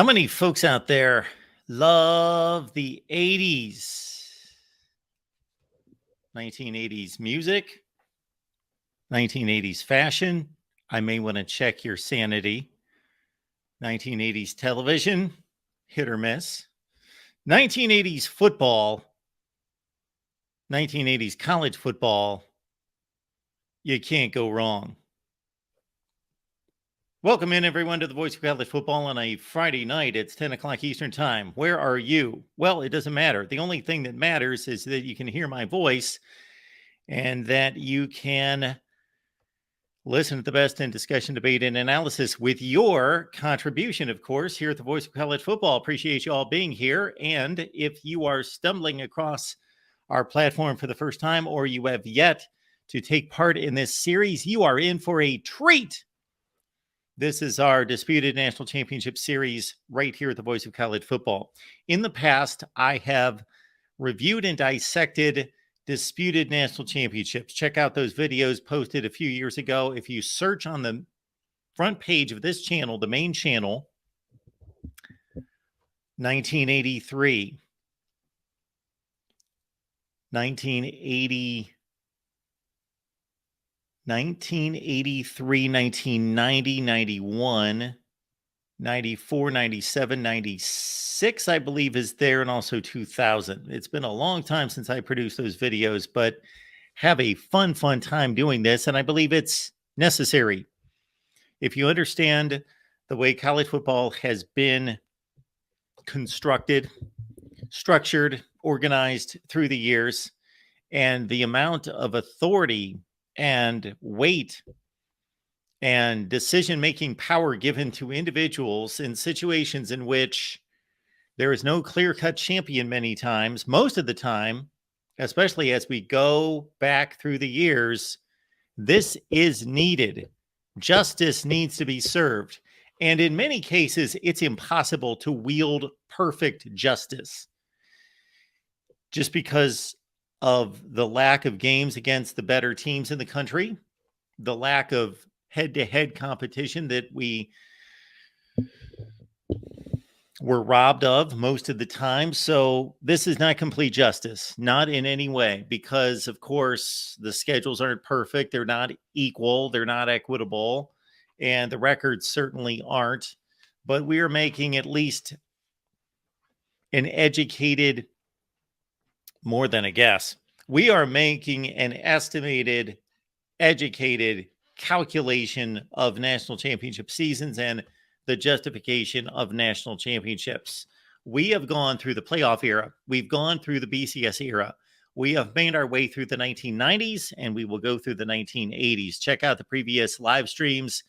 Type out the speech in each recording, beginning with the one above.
How many folks out there love the 80s? 1980s music, 1980s fashion. I may want to check your sanity. 1980s television, hit or miss. 1980s football, 1980s college football. You can't go wrong. Welcome in, everyone, to the Voice of College Football on a Friday night. It's 10 o'clock Eastern Time. Where are you? Well, it doesn't matter. The only thing that matters is that you can hear my voice and that you can listen to the best in discussion, debate, and analysis with your contribution, of course, here at the Voice of College Football. Appreciate you all being here. And if you are stumbling across our platform for the first time, or you have yet to take part in this series, you are in for a treat. This is our Disputed National Championship Series right here at the Voice of College Football. In the past, I have reviewed and dissected disputed national championships. Check out those videos posted a few years ago. If you search on the front page of this channel, the main channel, 1983, 1983, 1990, 91, 94, 97, 96, I believe is there, and also 2000. It's been a long time since I produced those videos, but have a fun time doing this, and I believe it's necessary. If you understand the way college football has been constructed, structured, organized through the years, and the amount of authority and weight and decision-making power given to individuals in situations in which there is no clear-cut champion many times, most of the time, especially as we go back through the years, this is needed. Justice needs to be served. And in many cases, it's impossible to wield perfect justice just because of the lack of games against the better teams in the country, the lack of head-to-head competition that we were robbed of most of the time. So this is not complete justice, not in any way, because of course the schedules aren't perfect. They're not equal. They're not equitable. And the records certainly aren't, but we are making at least an educated, more than a guess. We are making an estimated, educated calculation of national championship seasons and the justification of national championships. We have gone through the playoff era. We've gone through the BCS era. We have made our way through the 1990s, and we will go through the 1980s. Check out the previous live streams.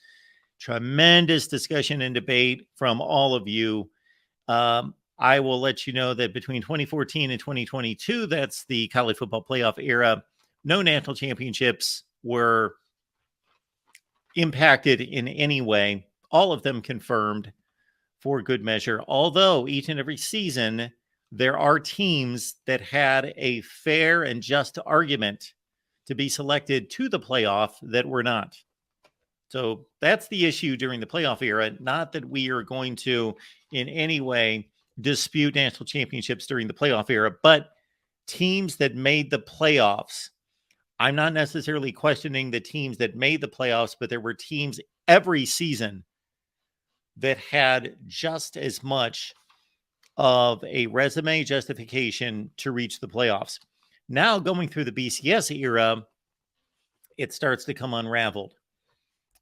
Tremendous discussion and debate from all of you. I will let you know that between 2014 and 2022, that's the college football playoff era, no national championships were impacted in any way. All of them confirmed for good measure. Although each and every season, there are teams that had a fair and just argument to be selected to the playoff that were not. So that's the issue during the playoff era. Not that we are going to in any way dispute national championships during the playoff era, but teams that made the playoffs. I'm not necessarily questioning the teams that made the playoffs, but there were teams every season that had just as much of a resume justification to reach the playoffs. Now, going through the BCS era, it starts to come unraveled.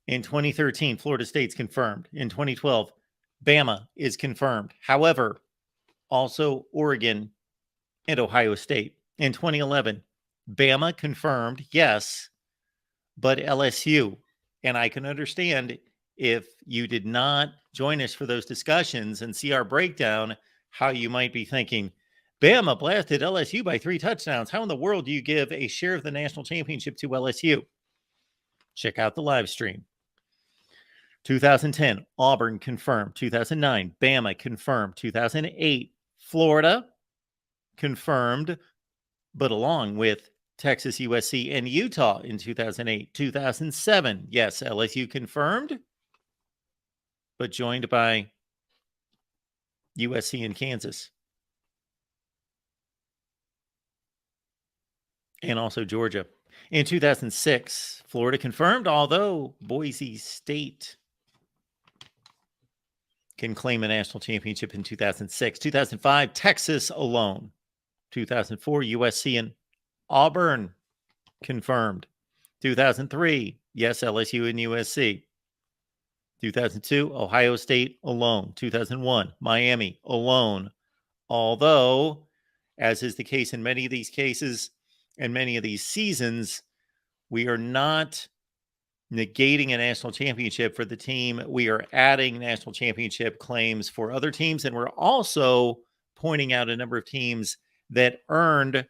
In 2013, Florida State's confirmed. In 2012, Bama is confirmed. However, also Oregon and Ohio State. In 2011, Bama confirmed, yes, but LSU. And I can understand if you did not join us for those discussions and see our breakdown, how you might be thinking, Bama blasted LSU by 3 touchdowns. How in the world do you give a share of the national championship to LSU? Check out the live stream. 2010, Auburn confirmed. 2009, Bama confirmed. 2008, Florida confirmed, but along with Texas, USC, and Utah in 2008. 2007, yes, LSU confirmed, but joined by USC and Kansas. And also Georgia. In 2006, Florida confirmed, although Boise State can claim a national championship in 2006. 2005, Texas alone. 2004, USC and Auburn confirmed. 2003, yes, LSU and USC. 2002, Ohio State alone. 2001, Miami alone. Although, as is the case in many of these cases and many of these seasons, we are not negating a national championship for the team. We are adding national championship claims for other teams. And we're also pointing out a number of teams that earned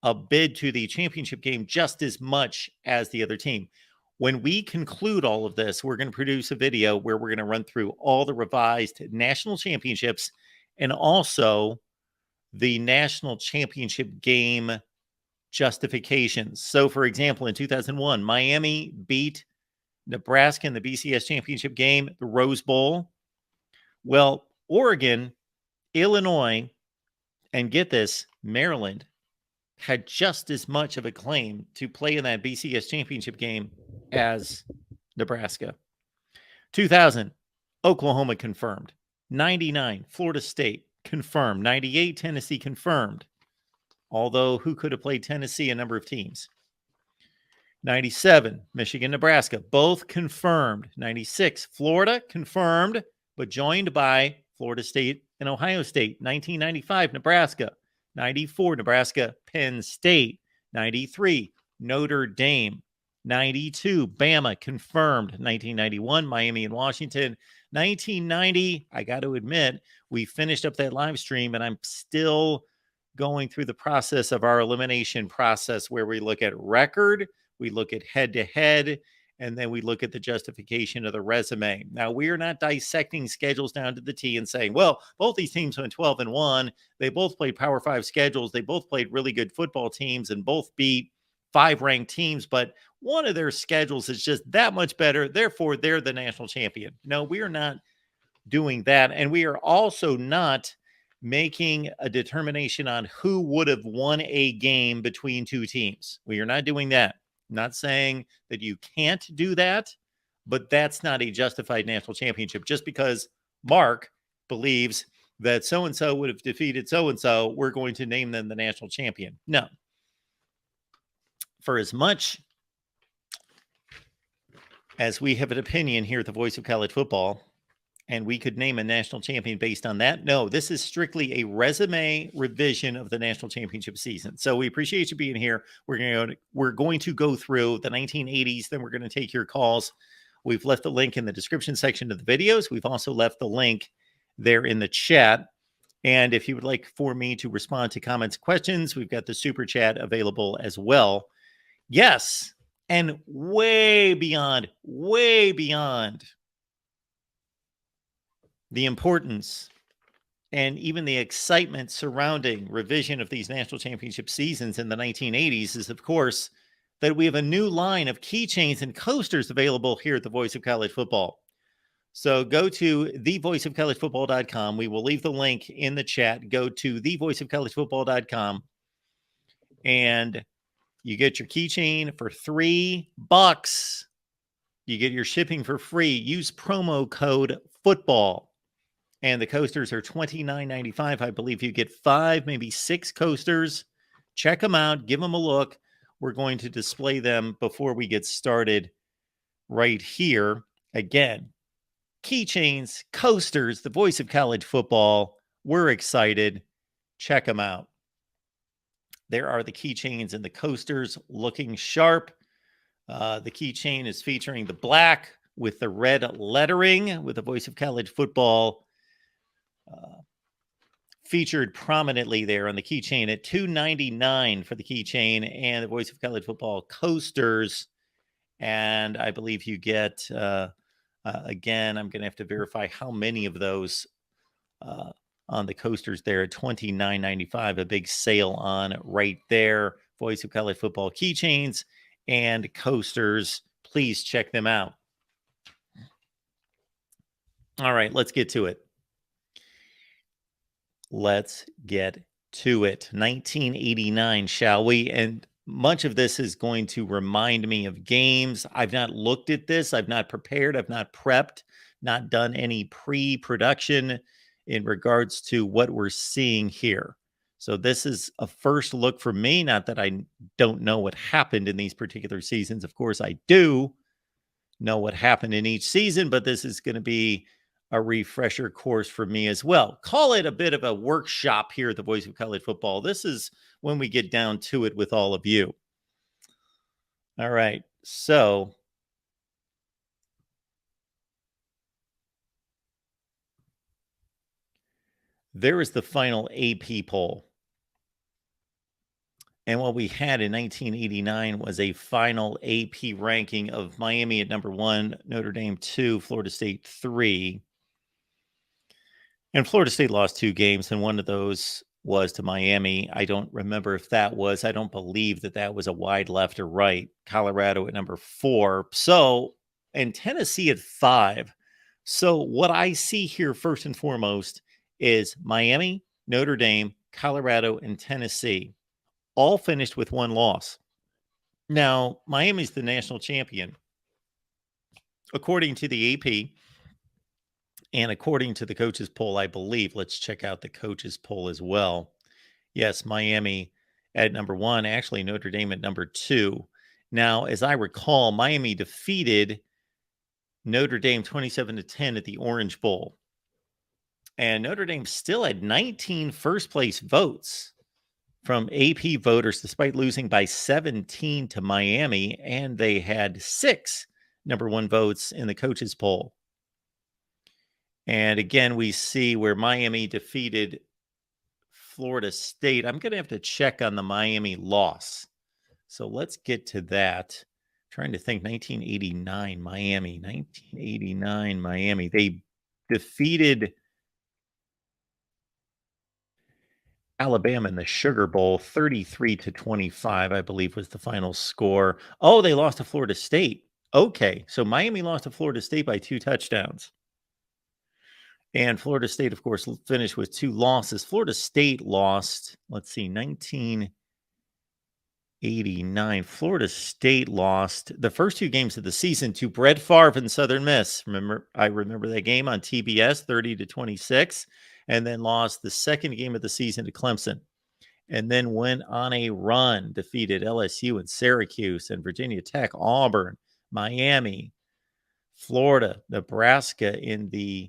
a bid to the championship game just as much as the other team. When we conclude all of this, we're going to produce a video where we're going to run through all the revised national championships and also the national championship game justifications. So, for example, in 2001, Miami beat Nebraska in the BCS championship game, the Rose Bowl. Well, Oregon, Illinois, and get this, Maryland had just as much of a claim to play in that BCS championship game as Nebraska. 2000, Oklahoma confirmed. 99, Florida State confirmed. 98, Tennessee confirmed. Although who could have played Tennessee? A number of teams. 97, Michigan, Nebraska, both confirmed. 96, Florida confirmed, but joined by Florida State and Ohio State. 1995, Nebraska. 94, Nebraska, Penn State. 93, Notre Dame. 92, Bama confirmed. 1991, Miami and Washington. 1990, I got to admit, we finished up that live stream and I'm still going through the process of our elimination process where we look at record, we look at head-to-head, and then we look at the justification of the resume. Now, we are not dissecting schedules down to the T and saying, well, both these teams went 12-1. They both played Power 5 schedules. They both played really good football teams and both beat 5-ranked teams, but one of their schedules is just that much better. Therefore, they're the national champion. No, we are not doing that. And we are also not making a determination on who would have won a game between two teams. We are not doing that. I'm not saying that you can't do that, but that's not a justified national championship. Just because Mark believes that so-and-so would have defeated so-and-so, we're going to name them the national champion. No. For as much as we have an opinion here at the Voice of College Football, and we could name a national champion based on that. No, this is strictly a resume revision of the national championship season. So we appreciate you being here. We're going to go through the 1980s, then we're going to take your calls. We've left the link in the description section of the videos. We've also left the link there in the chat. And if you would like for me to respond to comments, questions, we've got the super chat available as well. Yes, and way beyond the importance and even the excitement surrounding revision of these national championship seasons in the 1980s is, of course, that we have a new line of keychains and coasters available here at the Voice of College Football. So go to thevoiceofcollegefootball.com. We will leave the link in the chat. Go to thevoiceofcollegefootball.com and you get your keychain for $3. You get your shipping for free. Use promo code FOOTBALL. And the coasters are $29.95. I believe you get 5, maybe 6 coasters. Check them out. Give them a look. We're going to display them before we get started right here. Again, keychains, coasters, the Voice of College Football. We're excited. Check them out. There are the keychains and the coasters looking sharp. The keychain is featuring the black with the red lettering with the Voice of College Football featured prominently there on the keychain at $2.99 for the keychain and the Voice of College Football coasters. And I believe you get, again, I'm going to have to verify how many of those on the coasters there at $29.95, a big sale on right there. Voice of College Football keychains and coasters. Please check them out. All right, let's get to it. Let's get to it. 1989, shall we? And much of this is going to remind me of games. I've not looked at this. I've not prepared. I've not prepped, not done any pre production in regards to what we're seeing here. So, this is a first look for me. Not that I don't know what happened in these particular seasons. Of course, I do know what happened in each season, but this is going to be a refresher course for me as well. Call it a bit of a workshop here at the Voice of College Football. This is when we get down to it with all of you. All right. So there is the final AP poll. And what we had in 1989 was a final AP ranking of Miami at number 1, Notre Dame 2, Florida State 3. And Florida State lost 2 games, and one of those was to Miami. I don't remember if I don't believe that was a wide left or right. Colorado at number 4. So, and Tennessee at 5. So, what I see here first and foremost is Miami, Notre Dame, Colorado, and Tennessee all finished with 1 loss. Now, Miami's the national champion. According to the AP, and according to the coaches poll, I believe, let's check out the coaches poll as well. Yes, Miami at number 1, actually Notre Dame at number 2. Now, as I recall, Miami defeated Notre Dame 27-10 at the Orange Bowl. And Notre Dame still had 19 first place votes from AP voters, despite losing by 17 to Miami. And they had 6 number 1 votes in the coaches poll. And again, we see where Miami defeated Florida State. I'm going to have to check on the Miami loss. So let's get to that. Trying to think 1989 Miami. 1989 Miami. They defeated Alabama in the Sugar Bowl 33-25, I believe was the final score. Oh, they lost to Florida State. Okay, so Miami lost to Florida State by 2 touchdowns. And Florida State, of course, finished with 2 losses. Florida State lost, let's see, 1989. Florida State lost the first 2 games of the season to Brett Favre and Southern Miss. I remember that game on TBS, 30-26, and then lost the second game of the season to Clemson. And then went on a run, defeated LSU and Syracuse and Virginia Tech, Auburn, Miami, Florida, Nebraska in the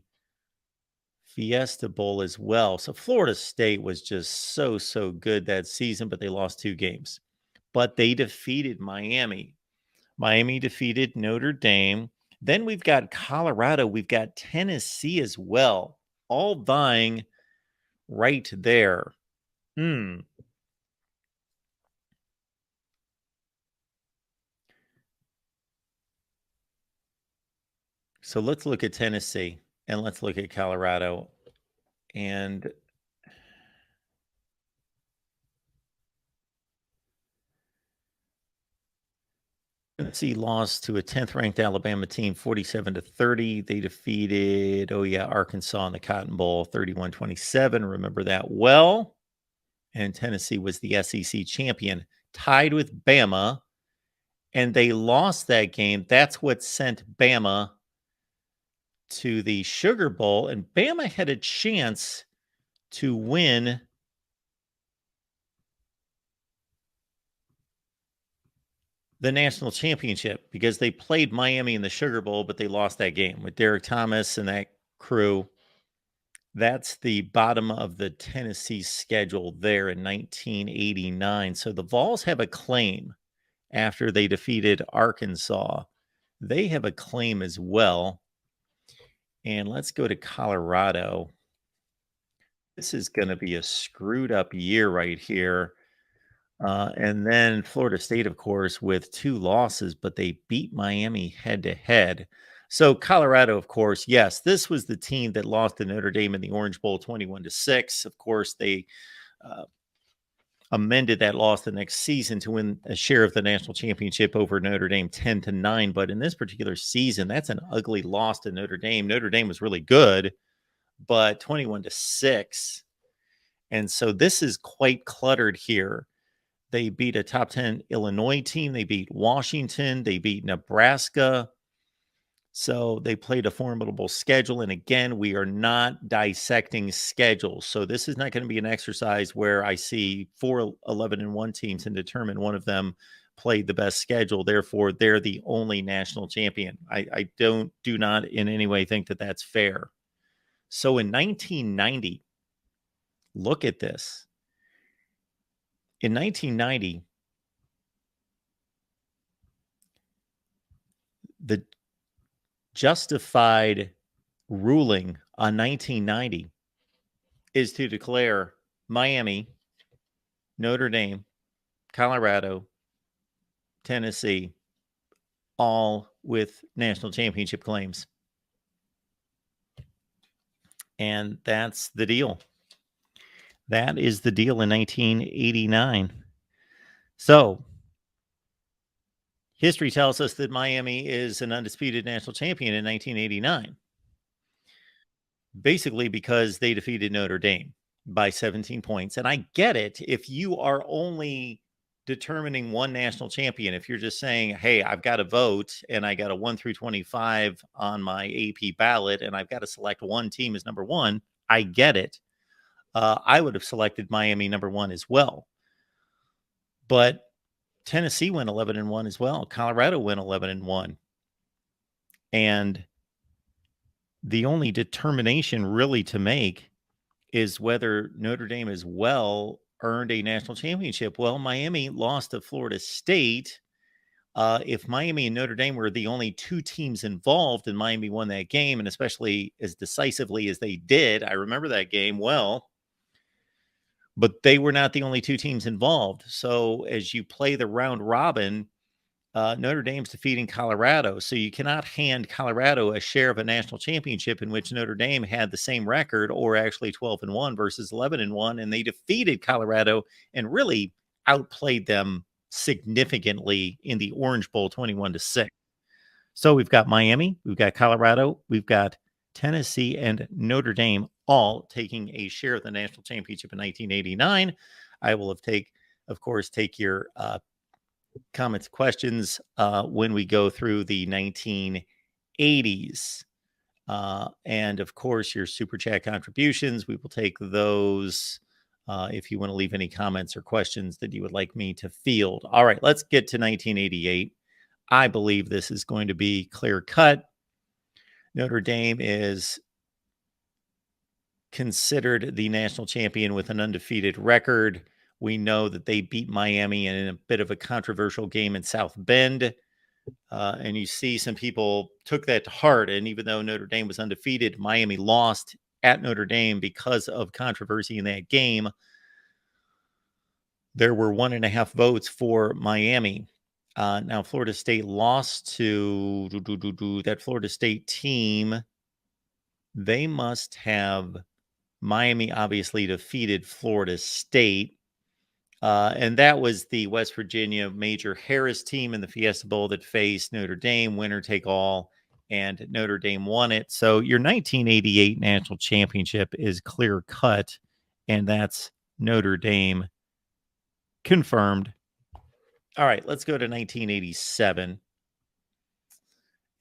Fiesta Bowl as well. So Florida State was just so good that season, but they lost 2 games. But they defeated Miami. Miami defeated Notre Dame. Then we've got Colorado. We've got Tennessee as well, all vying right there. So let's look at Tennessee and let's look at Colorado. And Tennessee lost to a 10th ranked Alabama team 47-30. They defeated, Arkansas in the Cotton Bowl 31-27. Remember that well. And Tennessee was the SEC champion, tied with Bama. And they lost that game. That's what sent Bama to the Sugar Bowl. And Bama had a chance to win the national championship because they played Miami in the Sugar Bowl, but they lost that game with Derek Thomas and that crew. That's the bottom of the Tennessee schedule there in 1989. So the Vols have a claim after they defeated Arkansas. They have a claim as well. And let's go to Colorado. This is going to be a screwed up year right here. And then Florida State, of course, with 2 losses, but they beat Miami head to head. So Colorado, of course, yes, this was the team that lost to Notre Dame in the Orange Bowl 21-6. Of course, they amended that loss the next season to win a share of the national championship over Notre Dame 10-9. But in this particular season, that's an ugly loss to Notre Dame. Notre Dame was really good, but 21-6. And so this is quite cluttered here. They beat a top 10 Illinois team. They beat Washington. They beat Nebraska. So they played a formidable schedule. And again, we are not dissecting schedules. So this is not going to be an exercise where I see 4 11-1 teams and determine one of them played the best schedule. Therefore, they're the only national champion. I do not in any way think that that's fair. So in 1990, look at this. In 1990, the justified ruling on 1990 is to declare Miami, Notre Dame, Colorado, Tennessee, all with national championship claims. And that's the deal. That is the deal in 1989. So history tells us that Miami is an undisputed national champion in 1989, basically because they defeated Notre Dame by 17 points. And I get it if you are only determining one national champion. If you're just saying, hey, I've got to vote and I got a 1 through 25 on my AP ballot and I've got to select one team as number one, I get it. I would have selected Miami number one as well. But Tennessee went 11-1 as well. Colorado went 11-1. And the only determination really to make is whether Notre Dame as well earned a national championship. Well, Miami lost to Florida State. If Miami and Notre Dame were the only two teams involved and Miami won that game, and especially as decisively as they did, I remember that game well, but they were not the only two teams involved. So as you play the round robin, Notre Dame's defeating Colorado. So you cannot hand Colorado a share of a national championship in which Notre Dame had the same record, or actually 12-1 versus 11-1. And they defeated Colorado and really outplayed them significantly in the Orange Bowl 21-6. So we've got Miami, we've got Colorado, we've got Tennessee and Notre Dame all taking a share of the national championship in 1989. I will of course, take your comments, questions when we go through the 1980s. And of course, your super chat contributions, we will take those if you want to leave any comments or questions that you would like me to field. All right, let's get to 1988. I believe this is going to be clear cut. Notre Dame is considered the national champion with an undefeated record. We know that they beat Miami in a bit of a controversial game in South Bend. And you see some people took that to heart. And even though Notre Dame was undefeated, Miami lost at Notre Dame because of controversy in that game. There were 1.5 votes for Miami. Now, Florida State lost to that Florida State team. They must have Miami obviously defeated Florida State. And that was the West Virginia Major Harris team in the Fiesta Bowl that faced Notre Dame, winner take all, and Notre Dame won it. So your 1988 national championship is clear cut, and that's Notre Dame confirmed. All right, let's go to 1987.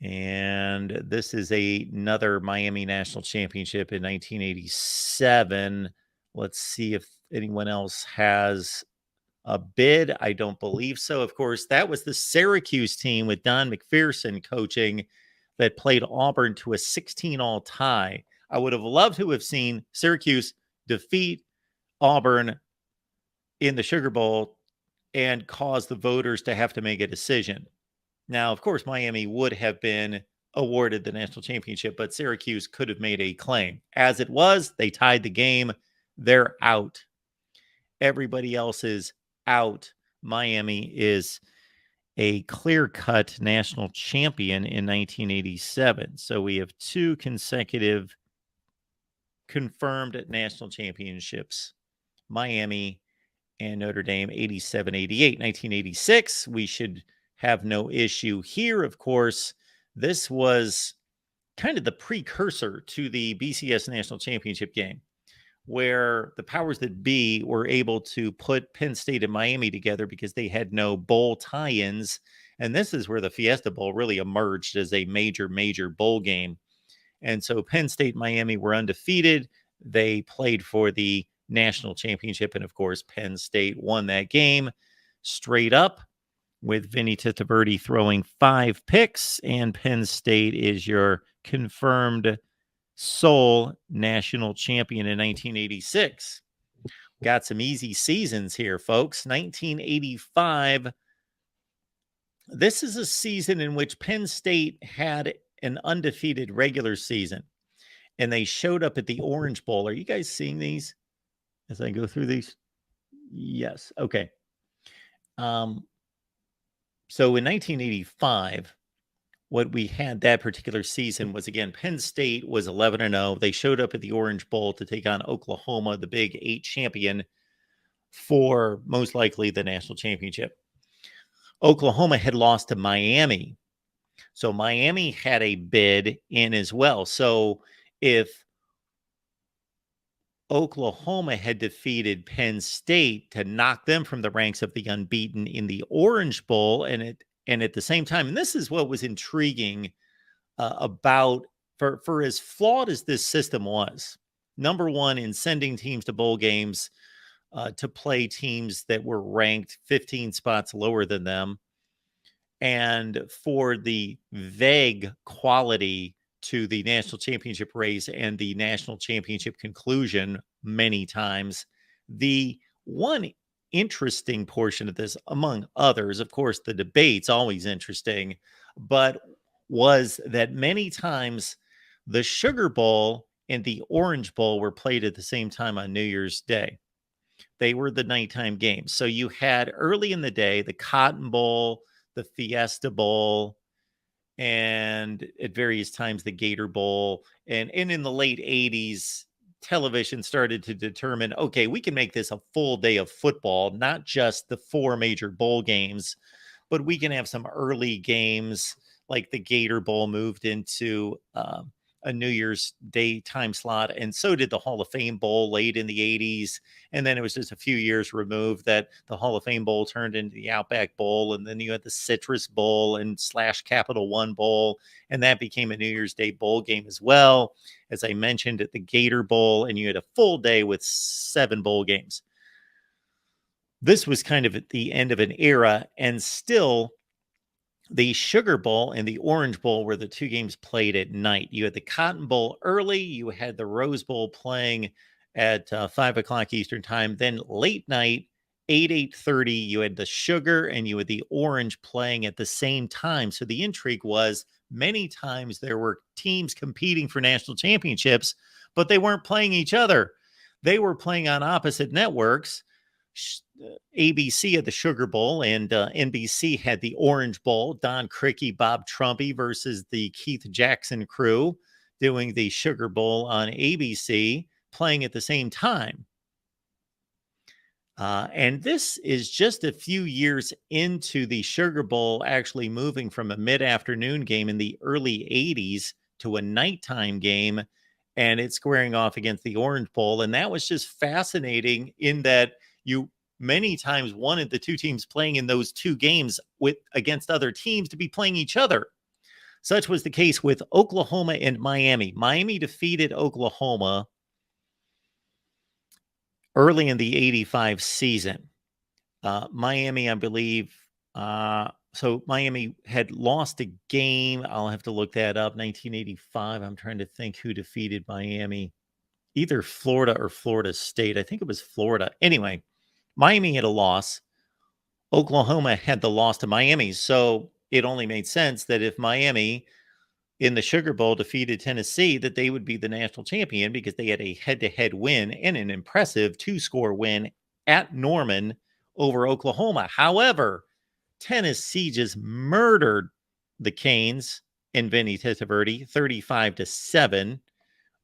And this is another Miami national championship in 1987. Let's see if anyone else has a bid. I don't believe so. Of course, that was the Syracuse team with Don McPherson coaching that played Auburn to a 16-all tie. I would have loved to have seen Syracuse defeat Auburn in the Sugar Bowl and cause the voters to have to make a decision. Now, of course, Miami would have been awarded the national championship, but Syracuse could have made a claim. As it was, they tied the game. They're out. Everybody else is out. Miami is a clear-cut national champion in 1987. So we have 2 consecutive confirmed national championships. Miami and Notre Dame, 87, 88. 1986, we should have no issue here. Of course, this was kind of the precursor to the BCS National Championship game. where the powers that be were able to put Penn State and Miami together because they had no bowl tie-ins. And this is where the Fiesta Bowl really emerged as a major, major bowl game. And so Penn State and Miami were undefeated. They played for the national championship. And of course, Penn State won that game straight up with Vinny Testaverde throwing 5 picks. And Penn State is your confirmed sole national champion in 1986. Got some easy seasons here, folks. 1985. This is a season in which Penn State had an undefeated regular season, and they showed up at the Orange Bowl. Are you guys seeing these as I go through these? Yes. Okay. So in 1985, what we had that particular season was, again, Penn State was 11-0. They showed up at the Orange Bowl to take on Oklahoma, the Big 8 champion, for most likely the national championship. Oklahoma had lost to Miami. So Miami had a bid in as well. So if Oklahoma had defeated Penn State to knock them from the ranks of the unbeaten in the Orange Bowl, and at the same time, and this is what was intriguing about, for as flawed as this system was, number one, in sending teams to bowl games to play teams that were ranked 15 spots lower than them, and for the vague quality to the national championship race and the national championship conclusion many times. The one interesting portion of this, among others, of course, the debate's always interesting, but was that many times the Sugar Bowl and the Orange Bowl were played at the same time on New Year's Day. They were the nighttime games. So you had early in the day the Cotton Bowl, the Fiesta Bowl, and at various times the Gator Bowl. And in the late 80s, television started to determine, okay, we can make this a full day of football, not just the 4 major bowl games, but we can have some early games like the Gator Bowl moved into a New Year's Day time slot. And so did the Hall of Fame Bowl late in the 80s. And then it was just a few years removed that the Hall of Fame Bowl turned into the Outback Bowl. And then you had the Citrus Bowl and / Capital One Bowl. And that became a New Year's Day bowl game as well. As I mentioned, at the Gator Bowl, and you had a full day with 7 bowl games. This was kind of at the end of an era, and still the Sugar Bowl and the Orange Bowl were the 2 games played at night. You had the Cotton Bowl early. You had the Rose Bowl playing at 5 o'clock Eastern time. Then late night, 8:30, you had the Sugar and you had the Orange playing at the same time. So the intrigue was many times there were teams competing for national championships, but they weren't playing each other. They were playing on opposite networks. ABC had the Sugar Bowl, and NBC had the Orange Bowl. Don Criqui, Bob Trumpy versus the Keith Jackson crew doing the Sugar Bowl on ABC, playing at the same time. And this is just a few years into the Sugar Bowl actually moving from a mid-afternoon game in the early 80s to a nighttime game, and it's squaring off against the Orange Bowl. And that was just fascinating in that you many times wanted the 2 teams playing in those 2 games against other teams to be playing each other. Such was the case with Oklahoma and Miami. Miami defeated Oklahoma early in the 85 season. Miami, I believe, so Miami had lost a game. I'll have to look that up. 1985. I'm trying to think who defeated Miami. Either Florida or Florida State. I think it was Florida. Anyway, Miami had a loss. Oklahoma had the loss to Miami. So it only made sense that if Miami in the Sugar Bowl defeated Tennessee, that they would be the national champion because they had a head-to-head win and an impressive 2-score win at Norman over Oklahoma. However, Tennessee just murdered the Canes and Vinny Testaverde 35-7.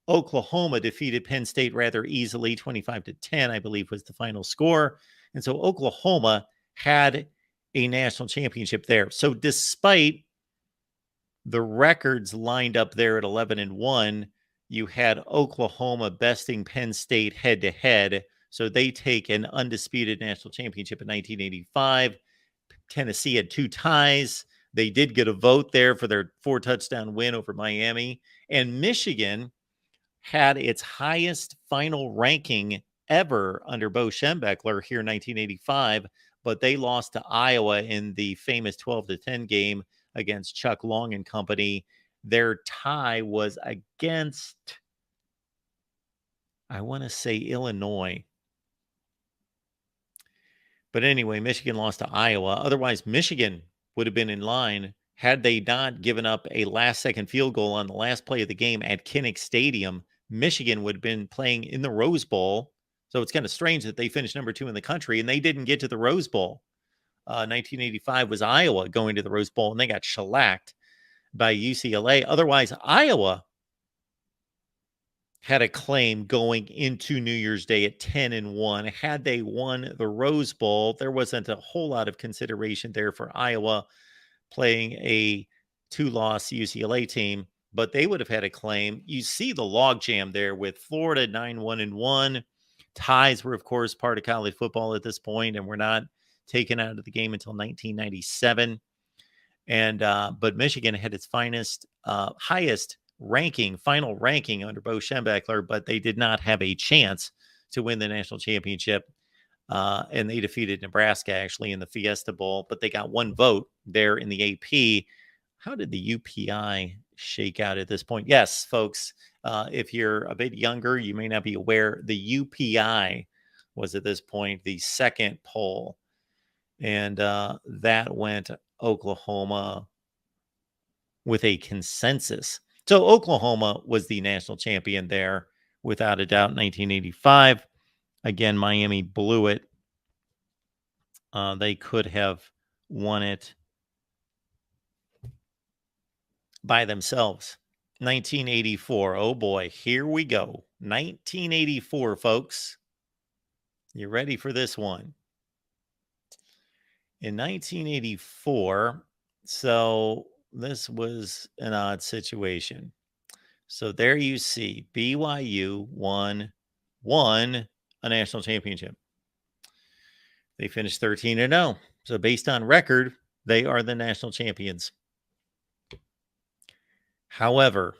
Oklahoma defeated Penn State rather easily, 25-10, I believe was the final score. And so Oklahoma had a national championship there. So despite the records lined up there at 11-1, You had Oklahoma besting Penn State head-to-head, so they take an undisputed national championship in 1985. Tennessee had 2 ties. They did get a vote there for their 4-touchdown win over Miami. And Michigan had its highest final ranking ever under Bo Schembechler here in 1985, but they lost to Iowa in the famous 12-10 game against Chuck Long and company. Their tie was against, I want to say, Illinois. But anyway, Michigan lost to Iowa. Otherwise, Michigan would have been in line had they not given up a last-second field goal on the last play of the game at Kinnick Stadium. Michigan would have been playing in the Rose Bowl. So it's kind of strange that they finished number 2 in the country, and they didn't get to the Rose Bowl. 1985 was Iowa going to the Rose Bowl, and they got shellacked by UCLA. Otherwise, Iowa had a claim going into New Year's Day at 10-1. Had they won the Rose Bowl, there wasn't a whole lot of consideration there for Iowa playing a 2-loss UCLA team, but they would have had a claim. You see the logjam there with Florida 9-1-1. Ties were, of course, part of college football at this point, and were not taken out of the game until 1997. And but Michigan had its highest final ranking under Bo Schembechler, but they did not have a chance to win the national championship. And they defeated Nebraska actually in the Fiesta Bowl, but they got 1 vote there in the AP. How did the UPI shake out at this point? Yes, folks, if you're a bit younger, you may not be aware the UPI was at this point the second poll. And that went Oklahoma with a consensus. So Oklahoma was the national champion there, without a doubt, in 1985. Again, Miami blew it. They could have won it by themselves. 1984. Oh boy, here we go. 1984, folks. You ready for this one? In 1984, so this was an odd situation. So there you see, BYU won a national championship. They finished 13-0. So based on record, they are the national champions. However,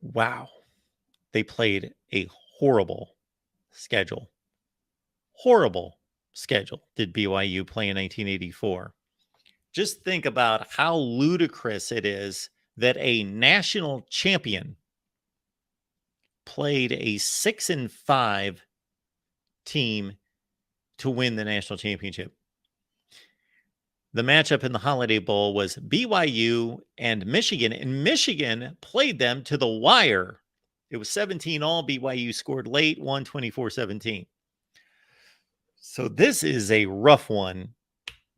wow, they played a horrible schedule. Horrible schedule did BYU play in 1984. Just think about how ludicrous it is that a national champion played a 6-5 team to win the national championship. The matchup in the Holiday Bowl was BYU and Michigan, and Michigan played them to the wire. It was 17 all. BYU scored late, won 24-17. So this is a rough one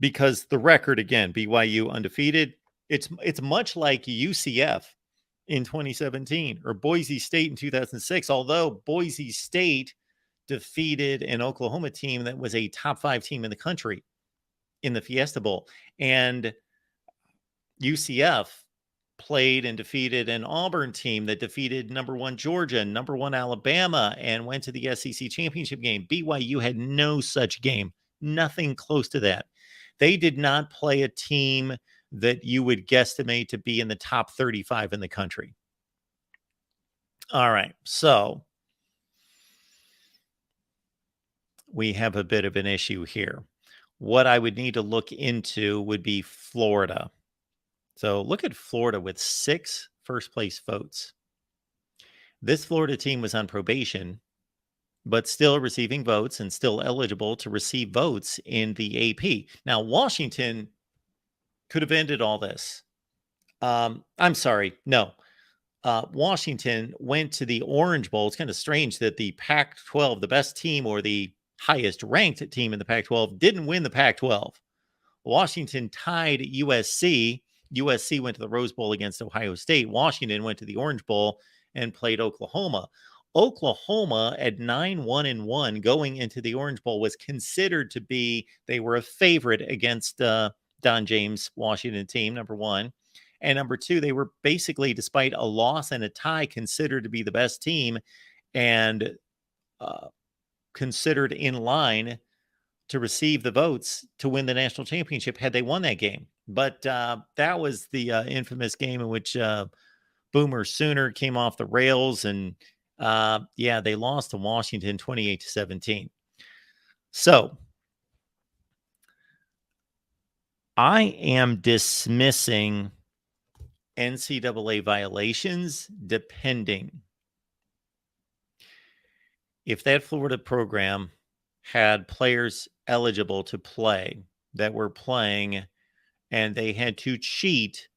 because the record, again, BYU undefeated. It's much like UCF in 2017 or Boise State in 2006, although Boise State defeated an Oklahoma team that was a top 5 team in the country in the Fiesta Bowl. And UCF played and defeated an Auburn team that defeated number 1 Georgia, number 1 Alabama, and went to the SEC championship game. BYU had no such game, nothing close to that. They did not play a team that you would guesstimate to be in the top 35 in the country. All right, so we have a bit of an issue here. What I would need to look into would be Florida. So look at Florida with 6 first-place votes. This Florida team was on probation, but still receiving votes and still eligible to receive votes in the AP. Now, Washington could have ended all this. I'm sorry, no. Washington went to the Orange Bowl. It's kind of strange that the Pac-12, the best team or the highest ranked team in the Pac-12, didn't win the Pac-12. Washington tied USC. USC went to the Rose Bowl against Ohio State. Washington went to the Orange Bowl and played Oklahoma. Oklahoma at 9-1-1 going into the Orange Bowl was considered to be, they were a favorite against Don James' Washington team, number 1. And number two, they were basically, despite a loss and a tie, considered to be the best team and considered in line to receive the votes to win the national championship had they won that game. But that was the infamous game in which Boomer Sooner came off the rails, and they lost to Washington 28-17. So I am dismissing NCAA violations depending. If that Florida program had players eligible to play that were playing and they had to cheat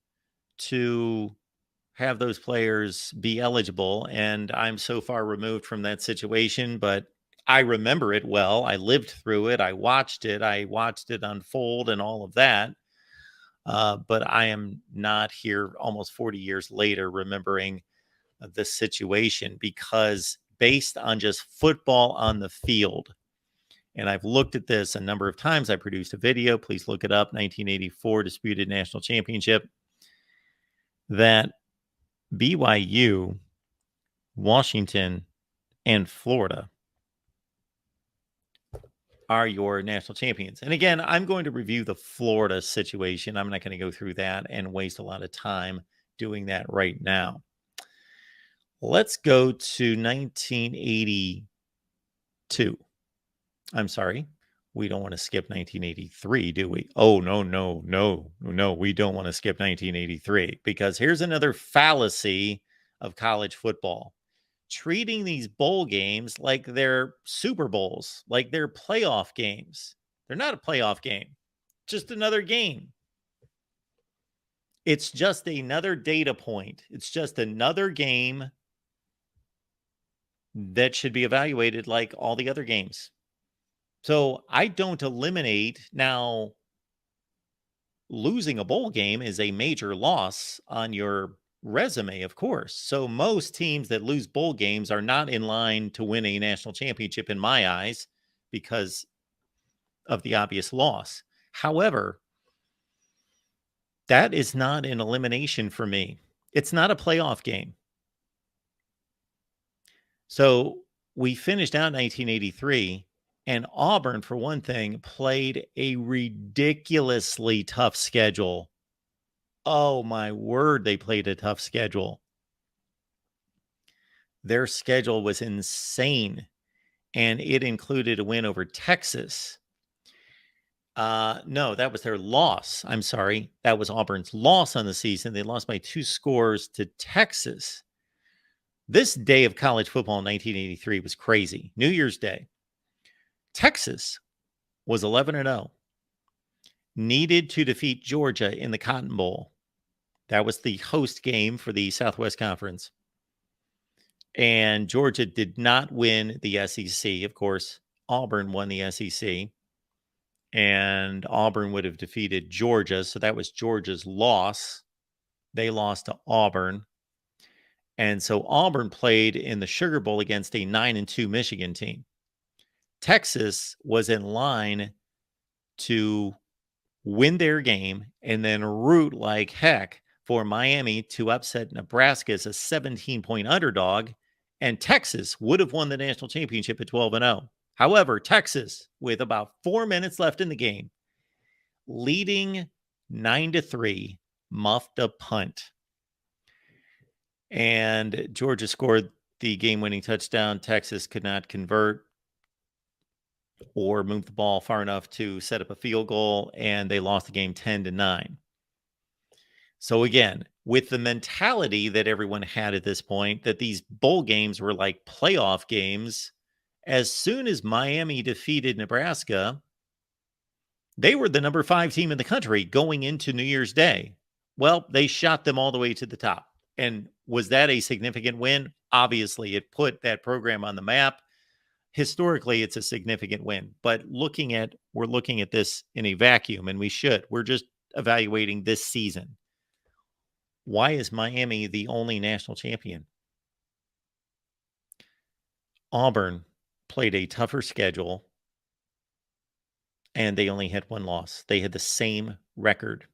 to have those players be eligible, and I'm so far removed from that situation, but I remember it well. I lived through it. I watched it unfold and all of that. But I am not here almost 40 years later remembering the situation, because based on just football on the field, and I've looked at this a number of times. I produced a video. Please look it up. 1984 Disputed National Championship. That BYU, Washington, and Florida are your national champions. And again, I'm going to review the Florida situation. I'm not going to go through that and waste a lot of time doing that right now. Let's go to 1982. I'm sorry. We don't want to skip 1983, do we? Oh, no. We don't want to skip 1983, because here's another fallacy of college football. Treating these bowl games like they're Super Bowls, like they're playoff games. They're not a playoff game, just another game. It's just another data point. It's just another game that should be evaluated like all the other games. So I don't eliminate. Now, losing a bowl game is a major loss on your resume, of course. So most teams that lose bowl games are not in line to win a national championship in my eyes because of the obvious loss. However, that is not an elimination for me. It's not a playoff game. So we finished out 1983, and Auburn, for one thing, played a ridiculously tough schedule. Oh, my word, they played a tough schedule. Their schedule was insane, and it included a win over Texas. No, that was their loss. I'm sorry. That was Auburn's loss on the season. They lost by 2 scores to Texas. This day of college football in 1983 was crazy. New Year's Day. Texas was 11-0. Needed to defeat Georgia in the Cotton Bowl. That was the host game for the Southwest Conference. And Georgia did not win the SEC. Of course, Auburn won the SEC. And Auburn would have defeated Georgia. So that was Georgia's loss. They lost to Auburn. And so Auburn played in the Sugar Bowl against a 9-2 Michigan team. Texas was in line to win their game and then root like heck for Miami to upset Nebraska as a 17-point underdog. And Texas would have won the national championship at 12-0. However, Texas, with about 4 minutes left in the game, leading 9-3, muffed a punt. And Georgia scored the game-winning touchdown. Texas could not convert or move the ball far enough to set up a field goal, and they lost the game 10-9. So again, with the mentality that everyone had at this point, that these bowl games were like playoff games, as soon as Miami defeated Nebraska, they were the number 5 team in the country going into New Year's Day. Well, they shot them all the way to the top. And was that a significant win? Obviously, it put that program on the map. Historically, it's a significant win. But we're looking at this in a vacuum, and we should. We're just evaluating this season. Why is Miami the only national champion? Auburn played a tougher schedule, and they only had 1 loss. They had the same record.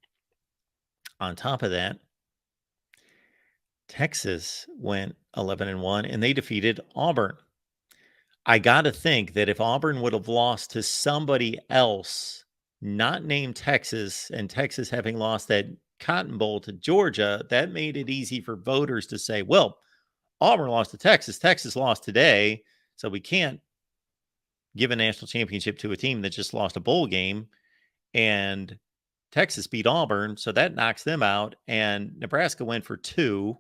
On top of that, Texas went 11-1, and they defeated Auburn. I got to think that if Auburn would have lost to somebody else, not named Texas, and Texas having lost that Cotton Bowl to Georgia, that made it easy for voters to say, well, Auburn lost to Texas. Texas lost today, so we can't give a national championship to a team that just lost a bowl game. And Texas beat Auburn, so that knocks them out. And Nebraska went for 2.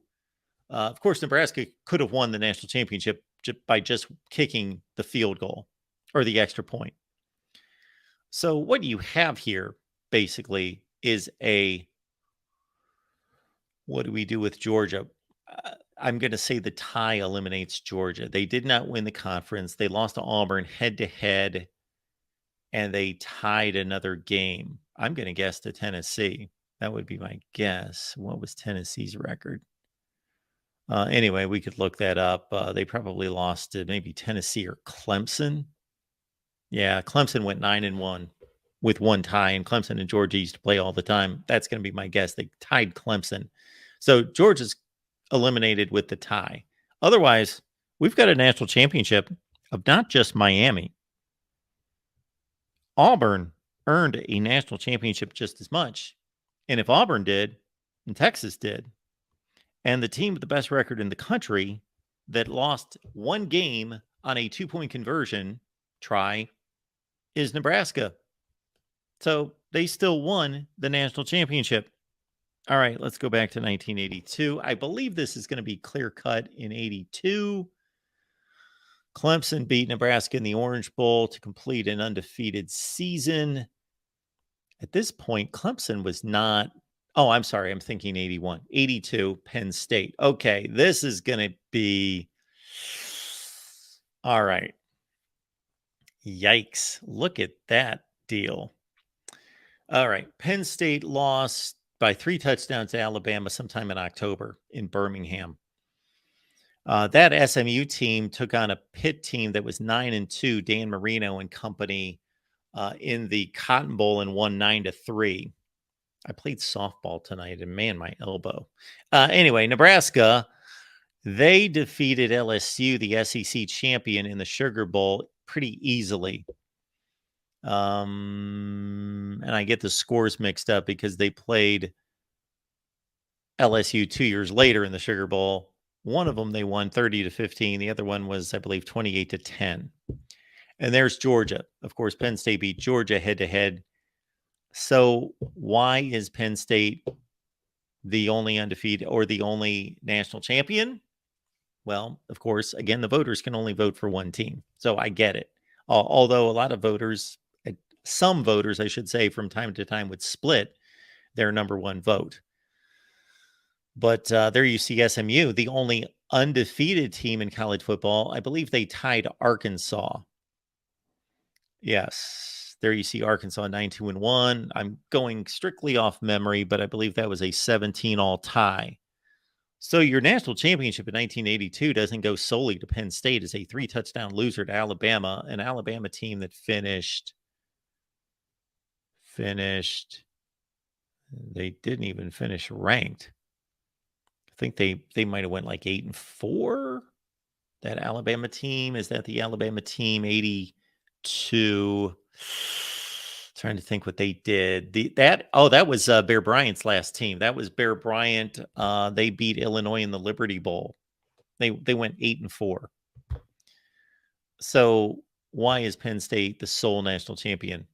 Of course, Nebraska could have won the national championship by just kicking the field goal or the extra point. So what you have here basically is what do we do with Georgia? I'm going to say the tie eliminates Georgia. They did not win the conference. They lost to Auburn head to head, and they tied another game. I'm going to guess to Tennessee. That would be my guess. What was Tennessee's record? Anyway, we could look that up. They probably lost to maybe Tennessee or Clemson. Yeah, Clemson went 9-1 with one tie, and Clemson and Georgia used to play all the time. That's going to be my guess. They tied Clemson. So Georgia's eliminated with the tie. Otherwise, we've got a national championship of not just Miami. Auburn earned a national championship just as much. And if Auburn did, and Texas did, and the team with the best record in the country that lost one game on a 2-point conversion try is Nebraska. So they still won the national championship. All right, let's go back to 1982. I believe this is going to be clear cut in 82. Clemson beat Nebraska in the Orange Bowl to complete an undefeated season. At this point, Clemson was not. Oh, I'm sorry. I'm thinking 81. 82, Penn State. Okay, this is going to be. All right. Yikes. Look at that deal. All right. Penn State lost by 3 touchdowns to Alabama sometime in October in Birmingham. That SMU team took on a Pitt team that was 9-2, Dan Marino and company, in the Cotton Bowl and won 9-3. I played softball tonight, and man, my elbow. Anyway, Nebraska, they defeated LSU, the SEC champion, in the Sugar Bowl pretty easily. And I get the scores mixed up because they played LSU 2 years later in the Sugar Bowl. One of them they won 30-15. The other one was, I believe, 28-10. And there's Georgia. Of course, Penn State beat Georgia head to head. So why is Penn State the only undefeated or the only national champion? Well, of course, again, the voters can only vote for one team. So I get it. Although a lot of voters, some voters, I should say, from time to time would split their number one vote. But there you see SMU, the only undefeated team in college football. I believe they tied Arkansas. Yes, there you see Arkansas 9-2-1. I'm going strictly off memory, but I believe that was a 17-all tie. So your national championship in 1982 doesn't go solely to Penn State as a 3-touchdown loser to Alabama, an Alabama team that finished. They didn't even finish ranked. I think they might have went like 8-4. That Alabama team, is that the Alabama team 82? Trying to think what they did. That was Bear Bryant's last team. That was Bear Bryant. They beat Illinois in the Liberty Bowl. They went 8-4. So why is Penn State the sole national champion?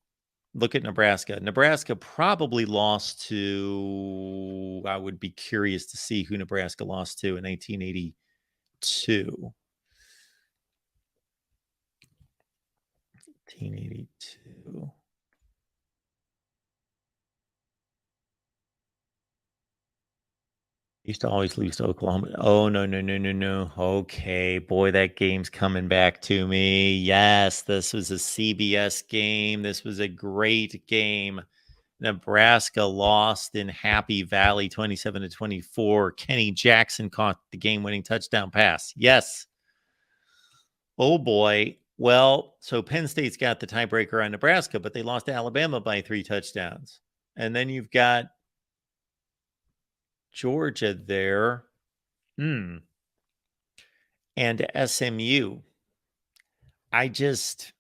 Look at Nebraska. Nebraska probably lost to. I would be curious to see who Nebraska lost to in 1982. 1982. Used to always lose to Oklahoma. Oh, no. Okay, boy, that game's coming back to me. Yes, this was a CBS game. This was a great game. Nebraska lost in Happy Valley 27-24. Kenny Jackson caught the game-winning touchdown pass. Yes. Oh, boy. Well, so Penn State's got the tiebreaker on Nebraska, but they lost to Alabama by 3 touchdowns. And then you've got Georgia there. And SMU. I just.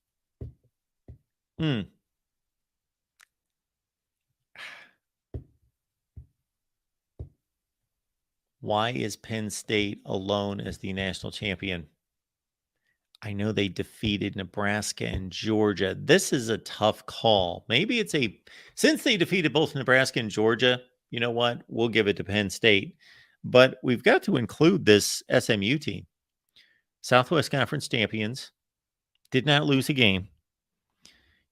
Why is Penn State alone as the national champion? I know they defeated Nebraska and Georgia. This is a tough call. Maybe it's since they defeated both Nebraska and Georgia, you know what? We'll give it to Penn State. But we've got to include this SMU team. Southwest Conference champions, did not lose a game.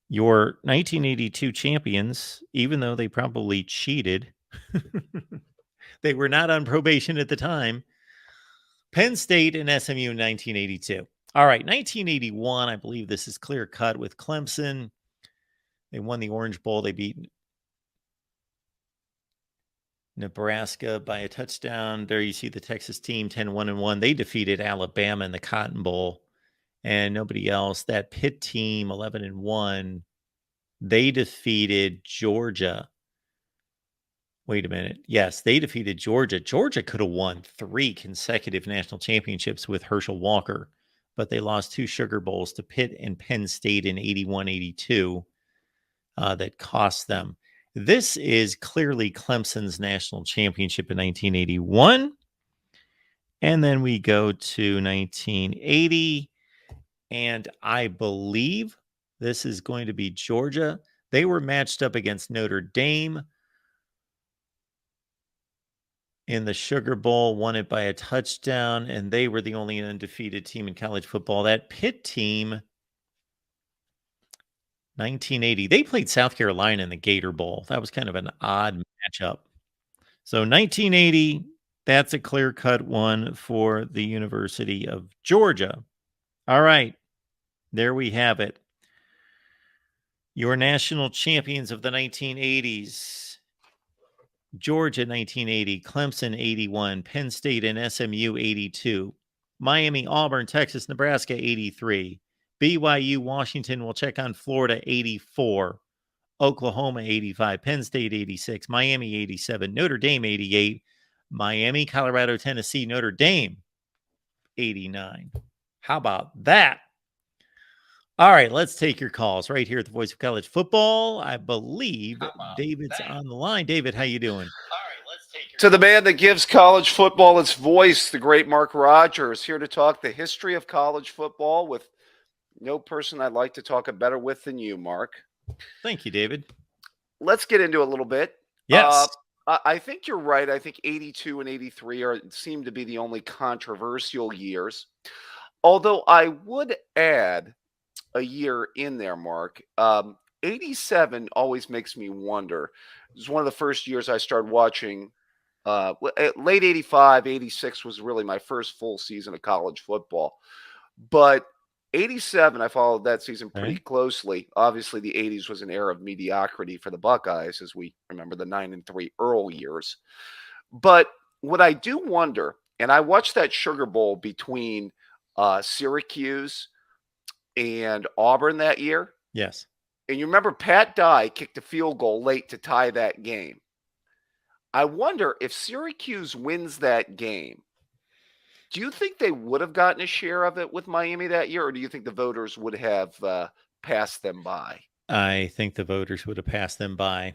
Your 1982 champions, even though they probably cheated, they were not on probation at the time. Penn State and SMU in 1982. All right, 1981, I believe this is clear cut with Clemson. They won the Orange Bowl. They beat Nebraska by a touchdown. There you see the Texas team 10-1-1. They defeated Alabama in the Cotton Bowl and nobody else. That Pitt team 11-1. They defeated Georgia. Wait a minute. Yes, they defeated Georgia. Georgia could have won 3 consecutive national championships with Herschel Walker, but they lost 2 Sugar Bowls to Pitt and Penn State in 81-82 that cost them. This is clearly Clemson's national championship in 1981. And then we go to 1980, and I believe this is going to be Georgia. They were matched up against Notre Dame in the Sugar Bowl, won it by a touchdown, and they were the only undefeated team in college football. That Pitt team, 1980, they played South Carolina in the Gator Bowl. That was kind of an odd matchup. So 1980, that's a clear-cut one for the University of Georgia. All right, there we have it. Your national champions of the 1980s. Georgia 1980, Clemson 81, Penn State and SMU 82, Miami, Auburn, Texas, Nebraska 83, BYU, Washington will check on Florida 84, Oklahoma 85, Penn State 86, Miami 87, Notre Dame 88, Miami, Colorado, Tennessee, Notre Dame 89. How about that? All right, let's take your calls right here at the Voice of College Football. I believe David's on the line. David, how you doing? To the man that gives college football its voice, the great Mark Rogers, here to talk the history of college football with no person I'd like to talk it better with than you, Mark. Thank you, David. Let's get into a little bit. Yes. I think you're right. I think 82 and 83 seem to be the only controversial years. Although I would add a year in there, Mark. 87 always makes me wonder. It was one of the first years I started watching. Late 85, 86 was really my first full season of college football. But 87, I followed that season pretty closely. Obviously, the 80s was an era of mediocrity for the Buckeyes, as we remember the 9-3 Earl years. But what I do wonder, and I watched that Sugar Bowl between Syracuse and Auburn that year. Yes. And you remember Pat Dye kicked a field goal late to tie that game. I wonder if Syracuse wins that game, do you think they would have gotten a share of it with Miami that year, or do you think the voters would have passed them by? I think the voters would have passed them by.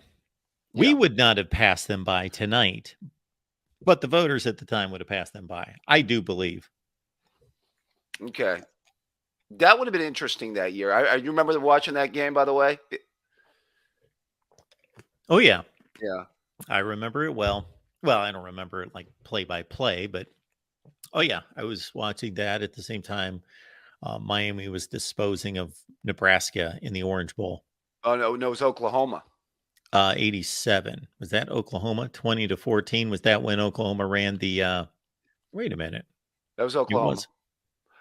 Yeah. We would not have passed them by tonight, but the voters at the time would have passed them by. I do believe. Okay. That would have been interesting that year. You remember watching that game, by the way? Oh, yeah. Yeah. I remember it well. Well, I don't remember it like play by play, but oh, yeah. I was watching that at the same time. Miami was disposing of Nebraska in the Orange Bowl. Oh, no, it was Oklahoma. 87. Was that Oklahoma? 20-14. Was that when Oklahoma ran the wait a minute. That was Oklahoma.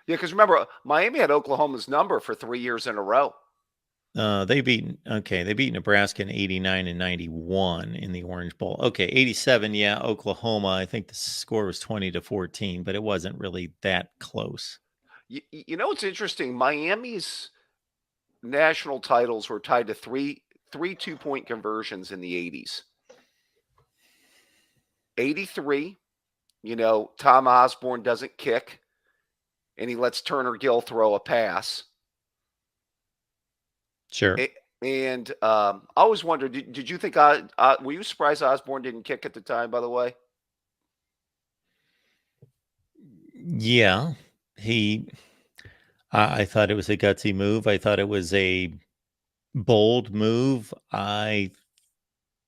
Yeah, because remember, Miami had Oklahoma's number for 3 years in a row. They beat Nebraska in 89 and 91 in the Orange Bowl. Okay, 87, yeah, Oklahoma. I think the score was 20-14, but it wasn't really that close. You know what's interesting? Miami's national titles were tied to three 2-point conversions in the 80s. 83, Tom Osborne doesn't kick, and he lets Turner Gill throw a pass. Sure. And I always wondered, did you think, were you surprised Osborne didn't kick at the time, by the way? Yeah. He I thought it was a gutsy move. I thought it was a bold move. I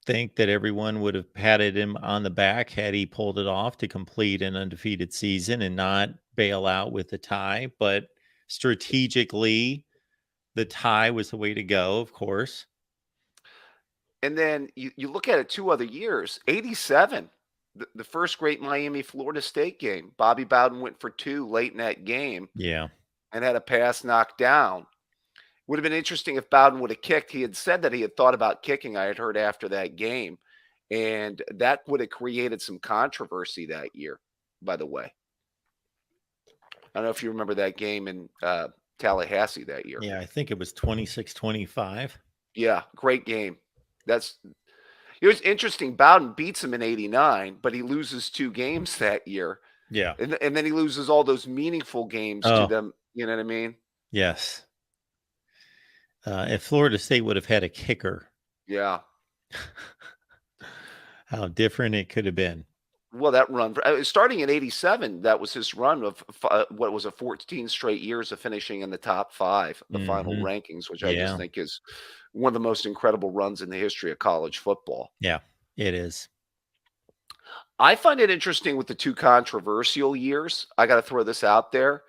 think that everyone would have patted him on the back had he pulled it off to complete an undefeated season and not bail out with the tie. But strategically, the tie was the way to go, of course. And then you look at it 2 other years, 87, the first great Miami-Florida State game. Bobby Bowden went for 2 late in that game Yeah. and had a pass knocked down. Would have been interesting if Bowden would have kicked. He had said that he had thought about kicking, I had heard after that game, and that would have created some controversy that year, by the way. I don't know if you remember that game in Tallahassee that year. Yeah, I think it was 26-25. Yeah, great game. It was interesting. Bowden beats him in 89, but he loses 2 games that year. Yeah. And then he loses all those meaningful games to them. You know what I mean? Yes. If Florida State would have had a kicker, Yeah. how different it could have been. Well, that run starting in 87, that was his run of what was a 14 straight years of finishing in the top 5, the final rankings, which I just think is one of the most incredible runs in the history of college football. Yeah, it is. I find it interesting with the 2 controversial years. I got to throw this out there.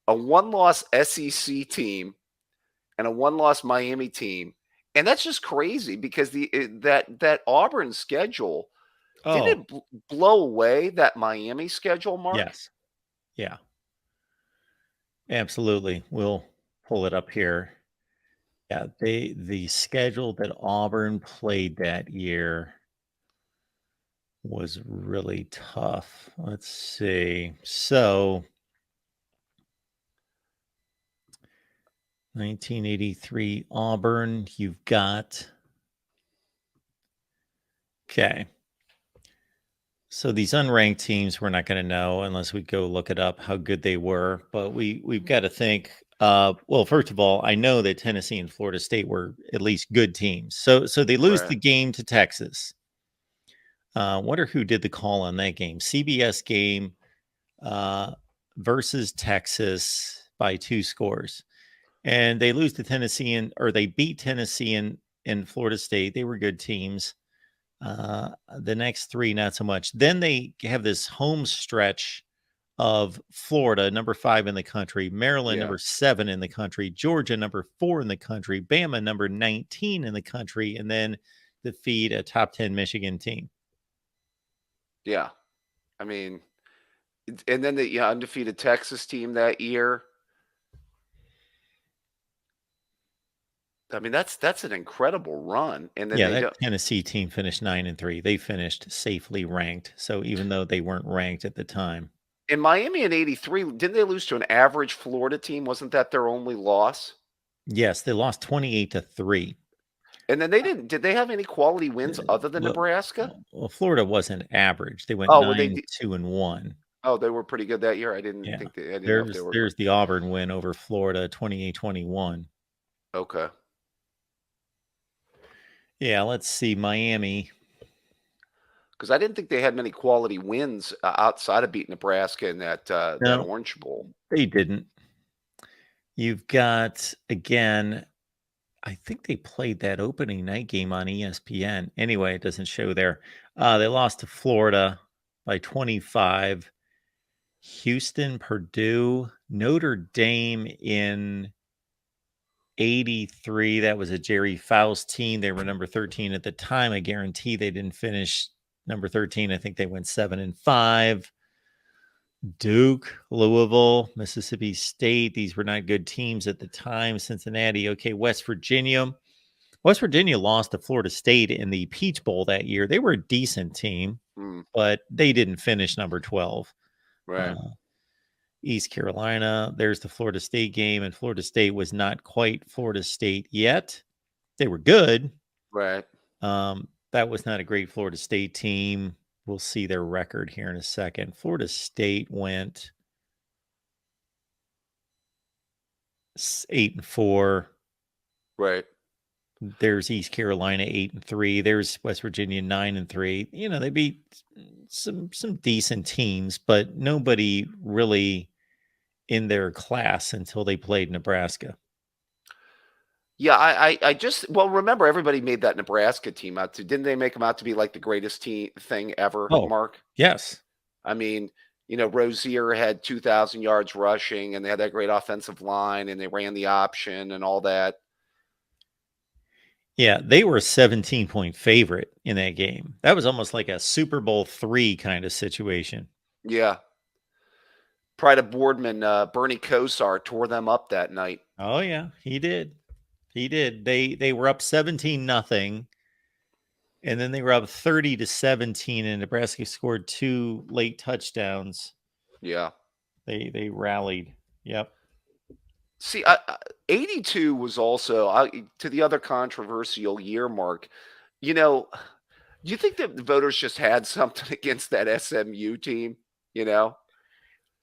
A 1-loss SEC team and a 1-loss Miami team. And that's just crazy because that Auburn schedule, didn't it blow away that Miami schedule, Mark? Yes. Yeah. Absolutely. We'll pull it up here. Yeah, the schedule that Auburn played that year was really tough. Let's see. So 1983 Auburn, you've got okay. So these unranked teams, we're not going to know unless we go look it up how good they were. But we've got to think. Well, first of all, I know that Tennessee and Florida State were at least good teams. So they lose the game to Texas. Wonder who did the call on that game? CBS game versus Texas by 2 scores, and they lose to Tennessee or they beat Tennessee and Florida State. They were good teams. The next 3, not so much. Then they have this home stretch of Florida, number 5 in the country, Maryland, number 7 in the country, Georgia, number 4 in the country, Bama, number 19 in the country, and then defeat a top 10 Michigan team. Yeah. I mean, and then the undefeated Texas team that year. I mean, that's an incredible run. And then that Tennessee team finished 9-3. They finished safely ranked. So even though they weren't ranked at the time. In Miami in 83, didn't they lose to an average Florida team? Wasn't that their only loss? Yes, they lost 28-3. And then did they have any quality wins other than Nebraska? Well, Florida wasn't average. They went 9-2-1. Oh, they were pretty good that year. I didn't think I didn't know if they were. There's the Auburn win over Florida, 28-21. Okay. Yeah, let's see Miami. Because I didn't think they had many quality wins outside of beating Nebraska in that Orange Bowl. They didn't. You've got, again, I think they played that opening night game on ESPN. Anyway, it doesn't show there. They lost to Florida by 25. Houston, Purdue, Notre Dame in 83. That was a Jerry Faust team. They were number 13 at the time. I guarantee they didn't finish number 13. I think they went 7-5. Duke, Louisville, Mississippi State. These were not good teams at the time. Cincinnati. Okay, West Virginia. West Virginia lost to Florida State in the Peach Bowl that year. They were a decent team, but they didn't finish number 12. Right. East Carolina. There's the Florida State game, and Florida State was not quite Florida State yet. They were good. Right. That was not a great Florida State team. we'll see their record here in a second. Florida State went 8-4. Right. There's East Carolina 8-3. There's West Virginia 9-3. You know, they beat some decent teams, but nobody really in their class until they played Nebraska. Yeah, I just well, remember everybody made that Nebraska team out to didn't they make them out to be like the greatest team thing ever, Oh, Mark? yes. I mean, Rozier had 2,000 yards rushing, and they had that great offensive line, and they ran the option and all that. Yeah, they were a 17-point favorite in that game. That was almost like a Super Bowl III kind of situation. Yeah. Pride of Boardman, Bernie Kosar tore them up that night. Oh yeah, he did. He did. They were up 17-0, and then they were up 30-17, and Nebraska scored 2 late touchdowns. Yeah. They rallied. Yep. See, 82 was also to the other controversial year, Mark. You know, do you think that the voters just had something against that SMU team? You know?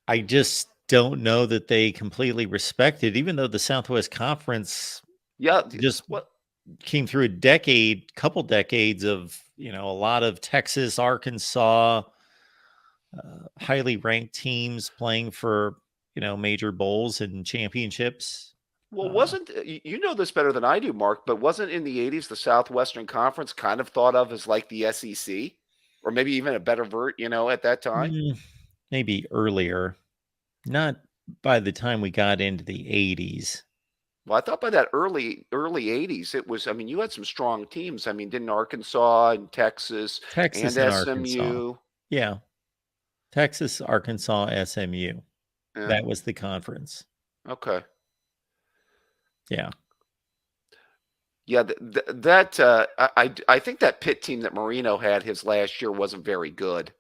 I just don't know that they completely respected, even though the Southwest Conference Yeah. just What? came through a couple decades of, a lot of Texas, Arkansas, highly ranked teams playing for, major bowls and championships. Well, Uh, wasn't you know this better than I do, Mark? But wasn't in the '80s the Southwestern Conference kind of thought of as like the SEC, or maybe even a better at that time? mm, maybe earlier, not by the time we got into the 80s. Well, I thought by that early '80s, it was. I mean, you had some strong teams. I mean, didn't Arkansas and Texas and Texas and Arkansas. SMU? Yeah. Texas, Arkansas, SMU. Yeah. That was the conference. Okay. Yeah. Yeah. That I think that Pitt team that Marino had his last year wasn't very good.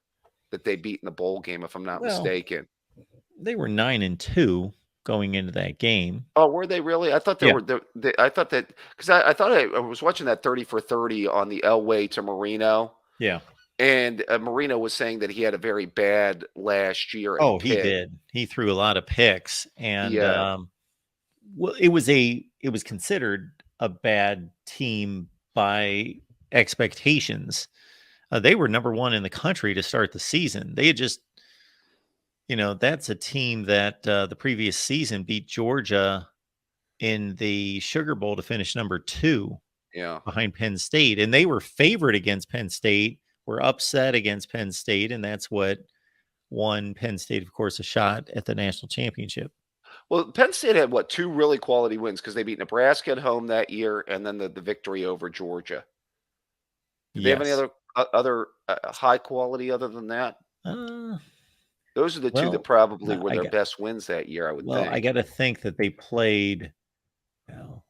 That they beat in the bowl game, if I'm not Well, mistaken. they were 9-2 going into that game. Oh, were they really? I thought Yeah. I thought that because I thought I was watching that 30 for 30 on the Elway to Marino, Yeah. and Marino was saying that he had a very bad last year at Oh, he Pitt. did. He threw a lot of picks, and Yeah, well, it was considered a bad team by expectations. They were number one in the country to start the season. They had just, that's a team that the previous season beat Georgia in the Sugar Bowl to finish number 2 yeah. behind Penn State, and they were favored against Penn State, were upset against Penn State, and that's what won Penn State, of course, a shot at the national championship. Well, Penn State had what, two really quality wins because they beat Nebraska at home that year, and then the victory over Georgia. Did they have any Yes. other high quality other than that? Uh, Those are the two that well, probably no, were their best wins that year, I would I think. got to think that they played, you know,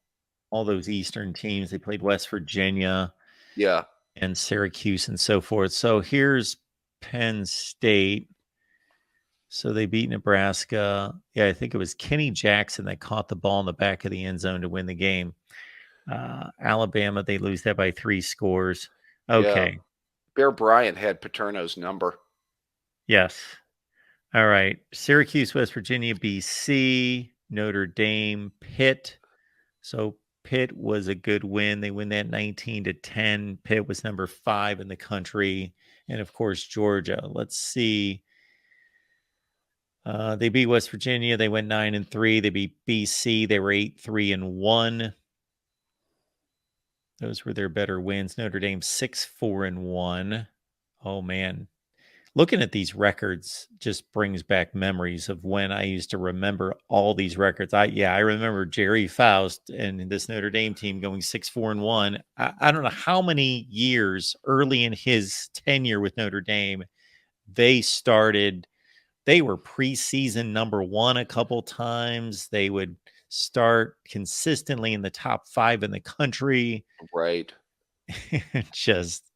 all those Eastern teams. They played West Virginia Yeah, and Syracuse and so forth. So here's Penn State. So they beat Nebraska. Yeah, I think it was Kenny Jackson that caught the ball in the back of the end zone to win the game. Alabama, they lose that by 3 scores. yeah. Okay. Bear Bryant had Paterno's number. Yes. All right. Syracuse, West Virginia, BC, Notre Dame, Pitt. So Pitt was a good win. They win that 19-10. Pitt was number 5 in the country. And of course, Georgia. Let's see. They beat West Virginia. They went 9-3. They beat BC. They were 8-3-1. Those were their better wins. Notre Dame 6-4-1. Oh man. Looking at these records just brings back memories of when I used to remember all these records. I remember Jerry Faust and this Notre Dame team going 6-4-1. I don't know how many years early in his tenure with Notre Dame they were preseason number 1 a couple times. They would start consistently in the top 5 in the country. Right. Just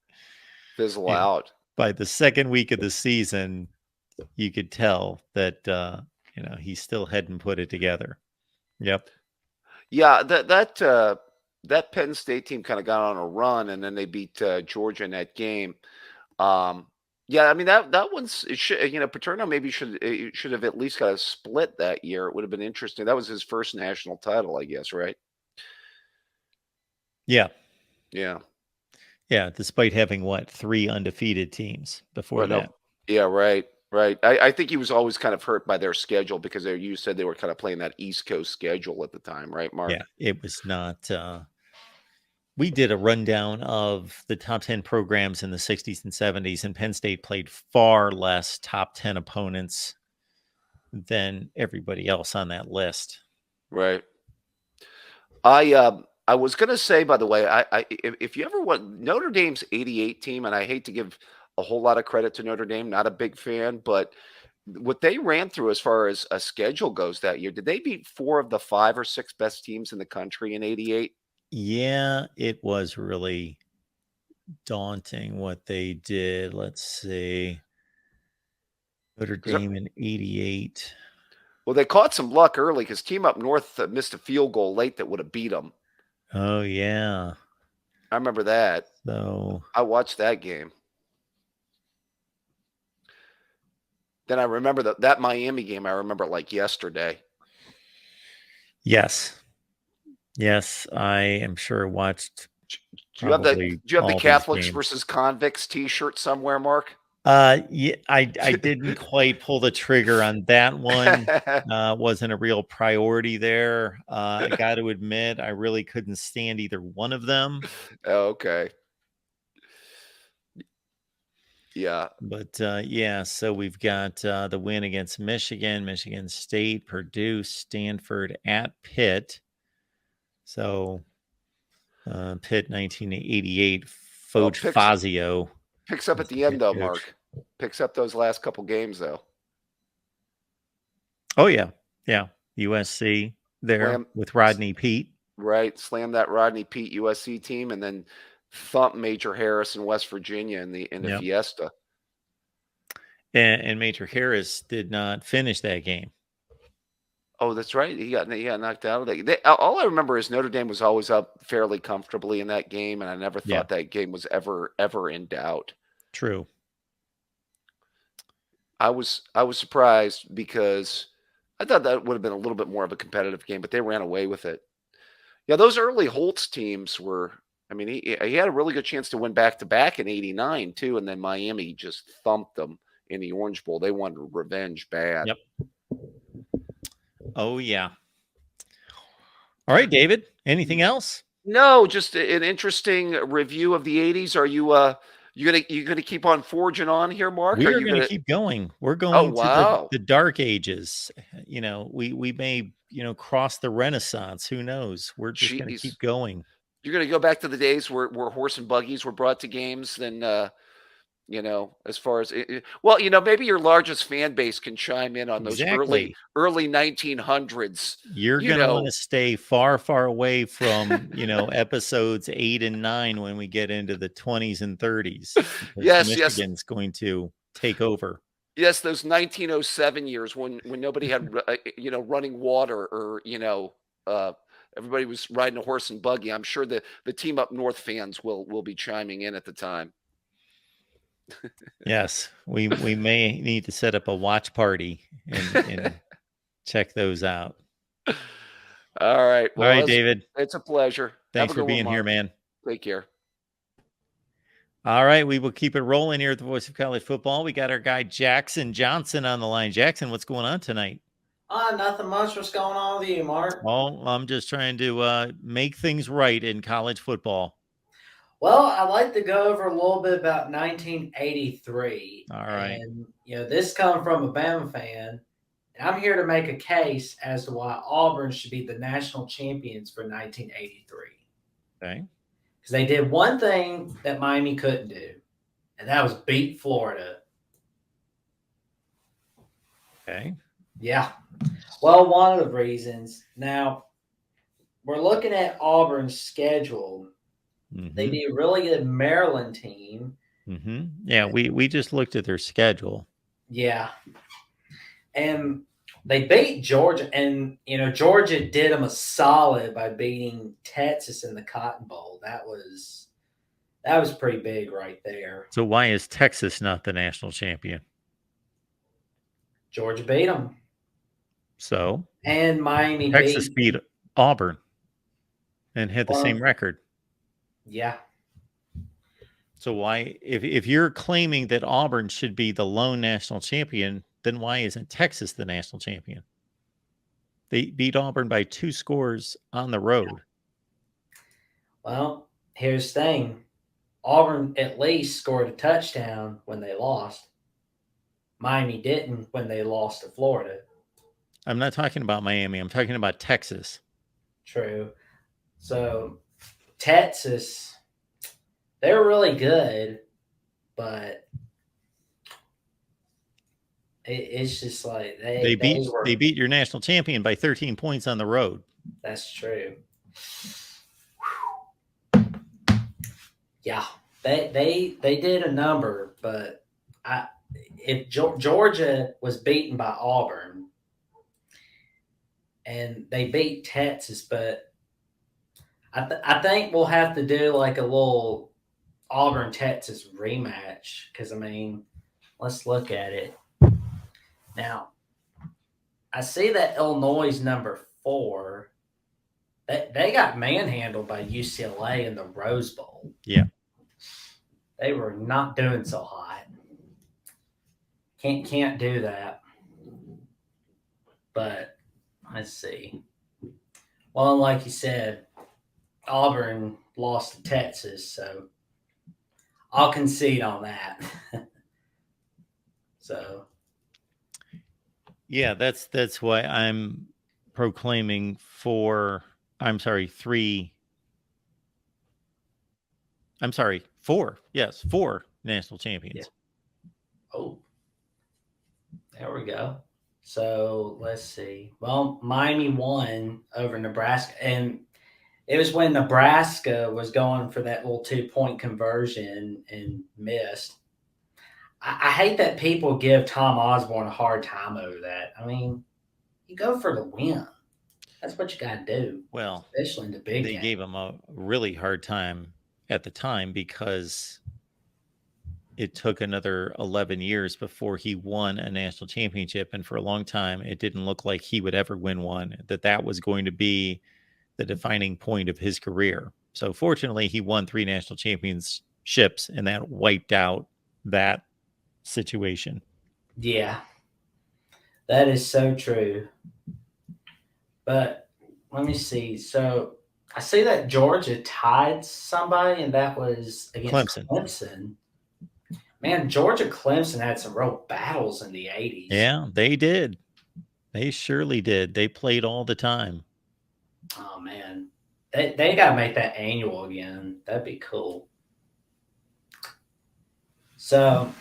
Fizzle yeah. out. By the second week of the season, you could tell that he still hadn't put it together. Yep. Yeah, that Penn State team kind of got on a run, and then they beat Georgia in that game. Yeah, I mean that one's it should Paterno maybe should have at least got a split that year. It would have been interesting. That was his first national title, I guess, right? Yeah. Yeah. Yeah. Despite having what, 3 undefeated teams before Right. No. that. Yeah. Right. Right. I think he was always kind of hurt by their schedule because you said they were kind of playing that East Coast schedule at the time, right, Yeah. Mark? It was not, we did a rundown of the top 10 programs in the 60s and 70s, and Penn State played far less top 10 opponents than everybody else on that list. Right. I was gonna say, by the way, if you ever want Notre Dame's '88 team, and I hate to give a whole lot of credit to Notre Dame, not a big fan, but what they ran through as far as a schedule goes that year, did they beat 4 of the 5 or 6 best teams in the country in '88? Yeah, it was really daunting what they did. Let's see. Notre 'Cause Dame in 88. well, they caught some luck early because Team Up North missed a field goal late that would have beat them. Oh, yeah. I remember that. So, I watched that game. Then I remember that Miami game, I remember like yesterday. yes. Yes, I am sure watched Do you have the probably do you have the all these Catholics games. versus convicts T-shirt somewher, Mark? Yeah, I didn't quite pull the trigger on that one. Wasn't a real priority there. I got to admit, I really couldn't stand either one of them. Okay. Yeah. But yeah, so we've got the win against Michigan, Michigan State, Purdue, Stanford at Pitt. So Pitt 1988, Well, Foch Fazio picks up was at the the end head though, coach. Mark. Picks up those last couple games though. Oh yeah, yeah. USC there Slam with s- Rodney Pete. right, slam that Rodney Pete USC team and then thump Major Harris in West Virginia in the Yep. Fiesta. And Major Harris did not finish that game. Oh, that's right. He got knocked out of that. All I remember is Notre Dame was always up fairly comfortably in that game, and I never Yeah, thought that game was ever in doubt. true. I was surprised because I thought that would have been a little bit more of a competitive game, but they ran away with it. Yeah, those early Holtz teams were. I mean, he had a really good chance to win back to back in '89 too, and then Miami just thumped them in the Orange Bowl. They wanted revenge bad. Yep. Oh yeah. All right, David. Anything else? No, just an interesting review of the '80s. Are you gonna keep on forging on here, Mark? Are We are you going to gonna? keep going. We're Oh going to wow, the dark ages. We may, cross the Renaissance. Who knows? We're just going to jeez, keep going. you're gonna go back to the days where horse and buggies were brought to games. Then as far as well, maybe your largest fan base can chime in on those early Exactly. early 1900s. You're You going to want know, to stay far, far away from, episodes 8 and 9 when we get into the 20s and 30s, because yes, yes, Michigan's going to take over. yes, those 1907 years when nobody had running water or uh, everybody was riding a horse and buggy. I'm sure the team up north fans will be chiming in at the time. Yes, we may need to set up a watch party and check those out. All right. All Well, right, David. it's a pleasure. Have Thanks a for good one, being here, Mark. man. Take care. All right, we will keep it rolling here at the Voice of College Football. We got our guy Jackson Johnson on the line. Jackson, what's going on tonight? Nothing much. What's going on with you, Mark? Oh, I'm just trying to make things right in college football. Well, I'd like to go over a little bit about 1983. All right. And, this comes from a Bama fan. And I'm here to make a case as to why Auburn should be the national champions for 1983. Okay. Because they did one thing that Miami couldn't do, and that was beat Florida. Okay. Yeah. Well, one of the reasons. Now, we're looking at Auburn's schedule. They beat a really good Maryland team. Yeah, we just looked at their schedule. Yeah. And they beat Georgia, and Georgia did them a solid by beating Texas in the Cotton Bowl. That was That was pretty big right there. So why is Texas not the national champion? Georgia beat them. So And Miami Texas beat Auburn and had the same record. Yeah. So why, if you're claiming that Auburn should be the lone national champion, then why isn't Texas the national champion? They beat Auburn by 2 scores on the road. Well, here's the thing. Auburn at least scored a touchdown when they lost. Miami didn't when they lost to Florida. I'm not talking about Miami. I'm talking about Texas. True. So Texas, they're really good, but it's just like they beat your national champion by 13 points on the road. That's true. Yeah, they did a number, but if Georgia was beaten by Auburn and they beat Texas, but I think we'll have to do like a little Auburn Texas rematch because I mean, let's look at it now. I see that Illinois is number 4. They got manhandled by UCLA in the Rose Bowl. Yeah. They were not doing so hot. Can't do that. But let's see. Well, like you said, Auburn lost to Texas, so I'll concede on that. So yeah, that's why I'm proclaiming 4 Yes, 4 national champions. Yeah. Oh, there we go. So let's see. Well, Miami won over Nebraska, and it was when Nebraska was going for that little 2-point conversion and missed. I hate that people give Tom Osborne a hard time over that. I mean, you go for the win. That's what you got to do. Well, especially in the big game. They gave him a really hard time at the time because it took another 11 years before he won a national championship. And for a long time, it didn't look like he would ever win one, that was going to be the defining point of his career. So fortunately, he won 3 national championships, and that wiped out that situation. Yeah, that is so true. But let me see. So I see that Georgia tied somebody, and that was against Clemson. Man, Georgia Clemson had some real battles in the 80s. Yeah, they did. They surely did. They played all the time. Oh, man. They got to make that annual again. That'd be cool. So,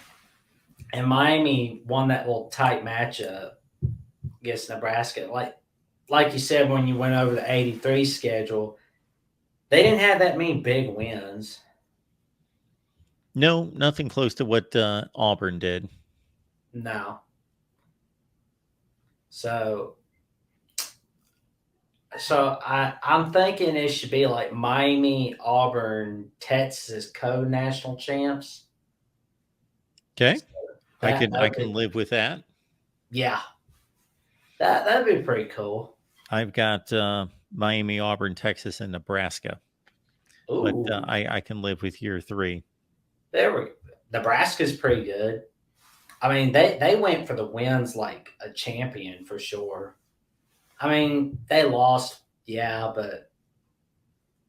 and Miami won that little tight matchup against Nebraska. Like you said, when you went over the 83 schedule, they didn't have that many big wins. No, nothing close to what Auburn did. No. So I'm thinking it should be like Miami, Auburn, Texas co-national champs. Okay. So I can live with that. Yeah. That'd be pretty cool. I've got Miami, Auburn, Texas, and Nebraska. Ooh. But I can live with year 3. Nebraska's pretty good. I mean, they went for the wins like a champion for sure. I mean, they lost, yeah, but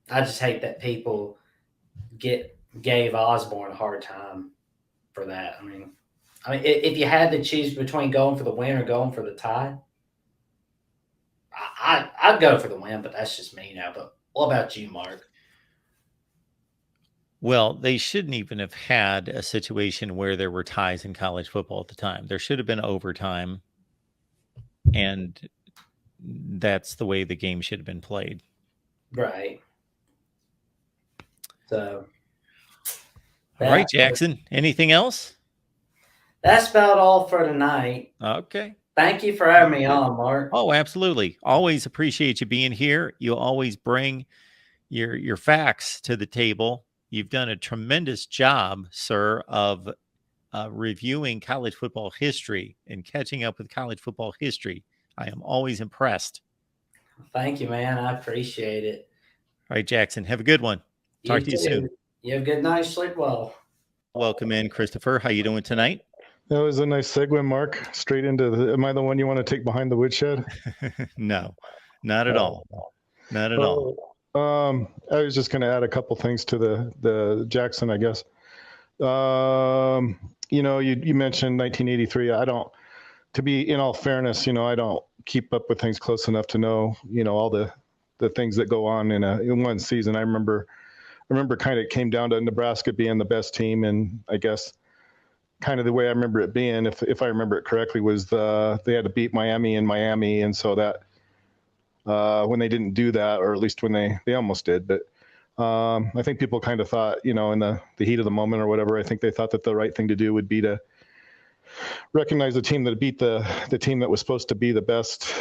I just hate that people gave Osborne a hard time for that. I mean, if you had to choose between going for the win or going for the tie, I'd go for the win, but that's just me now. But what about you, Mark? Well, they shouldn't even have had a situation where there were ties in college football at the time. There should have been overtime, and that's the way the game should have been played. Right. So. All right, Jackson. Anything else? That's about all for tonight. Okay. Thank you for having me on, Mark. Oh, absolutely. Always appreciate you being here. You always bring your facts to the table. You've done a tremendous job, sir, of reviewing college football history and catching up with college football history. I am always impressed. Thank you, man. I appreciate it. All right, Jackson, have a good one. Talk to you soon. You have a good night. Sleep well. Welcome in, Christopher. How you doing tonight? That was a nice segue, Mark. Straight into am I the one you want to take behind the woodshed? No, not at all. Not at all. I was just going to add a couple things to the Jackson, I guess. You mentioned 1983. To be in all fairness, I don't keep up with things close enough to know, all the things that go on in one season. I remember kind of it came down to Nebraska being the best team, and I guess kind of the way I remember it being, if I remember it correctly, was they had to beat Miami in Miami, and so that when they didn't do that, or at least when they almost did, but I think people kind of thought, in the heat of the moment or whatever, I think they thought that the right thing to do would be to recognize the team that beat the team that was supposed to be the best,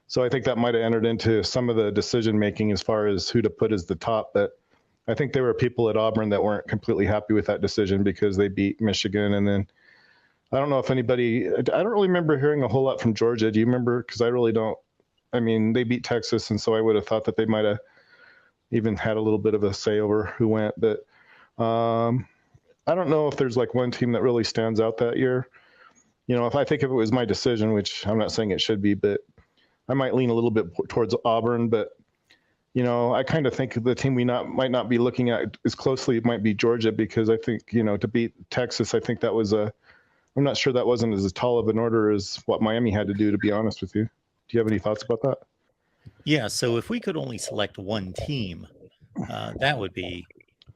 So I think that might have entered into some of the decision making as far as who to put as the top, but I think there were people at Auburn that weren't completely happy with that decision because they beat Michigan. And then I don't know if I don't really remember hearing a whole lot from Georgia. Do you remember? Because I really don't. I mean, they beat Texas, and so I would have thought that they might have even had a little bit of a say over who went. But I don't know if there's like one team that really stands out that year. If it was my decision, which I'm not saying it should be, but I might lean a little bit towards Auburn. But I kind of think the team we might not be looking at as closely might be Georgia, because I think, to beat Texas, I think that was I'm not sure that wasn't as tall of an order as what Miami had to do, to be honest with you. Do you have any thoughts about that? Yeah, so if we could only select one team, that would be,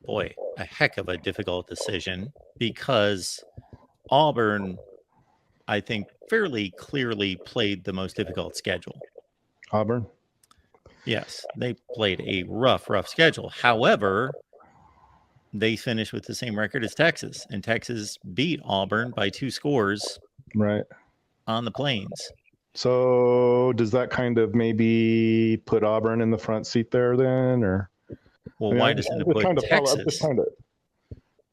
boy, a heck of a difficult decision, because Auburn, I think, fairly clearly played the most difficult schedule. Auburn? Yes, they played a rough schedule. However, they finished with the same record as Texas, and Texas beat Auburn by 2 scores right on the Plains. So does that kind of maybe put Auburn in the front seat there then, or? Well, why doesn't it put Texas?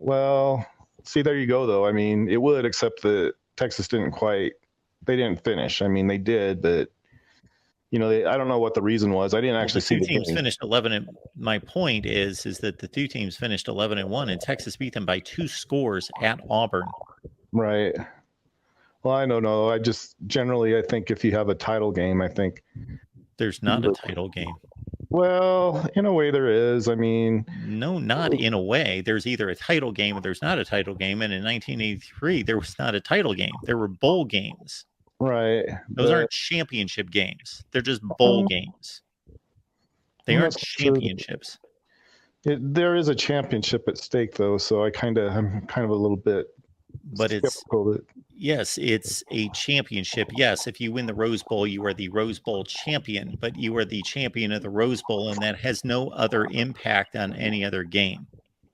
Well, see, there you go, though. I mean, it would, except that Texas they didn't finish. I mean, they did, but I don't know what the reason was. I didn't actually see the teams finished 11. And my point is that the 2 teams finished 11-1, and Texas beat them by 2 scores at Auburn. Right. Well, I don't know. I think if you have a title game, I think there's not a title game. Well, in a way there is. I mean, no, not in a way. There's either a title game or there's not a title game. And in 1983, there was not a title game. There were bowl games. Right. Those aren't championship games. They're just bowl games. They aren't championships. There is a championship at stake, though. So I'm kind of a little bit. But yes, it's a championship. Yes, if you win the Rose Bowl, you are the Rose Bowl champion, but you are the champion of the Rose Bowl, and that has no other impact on any other game.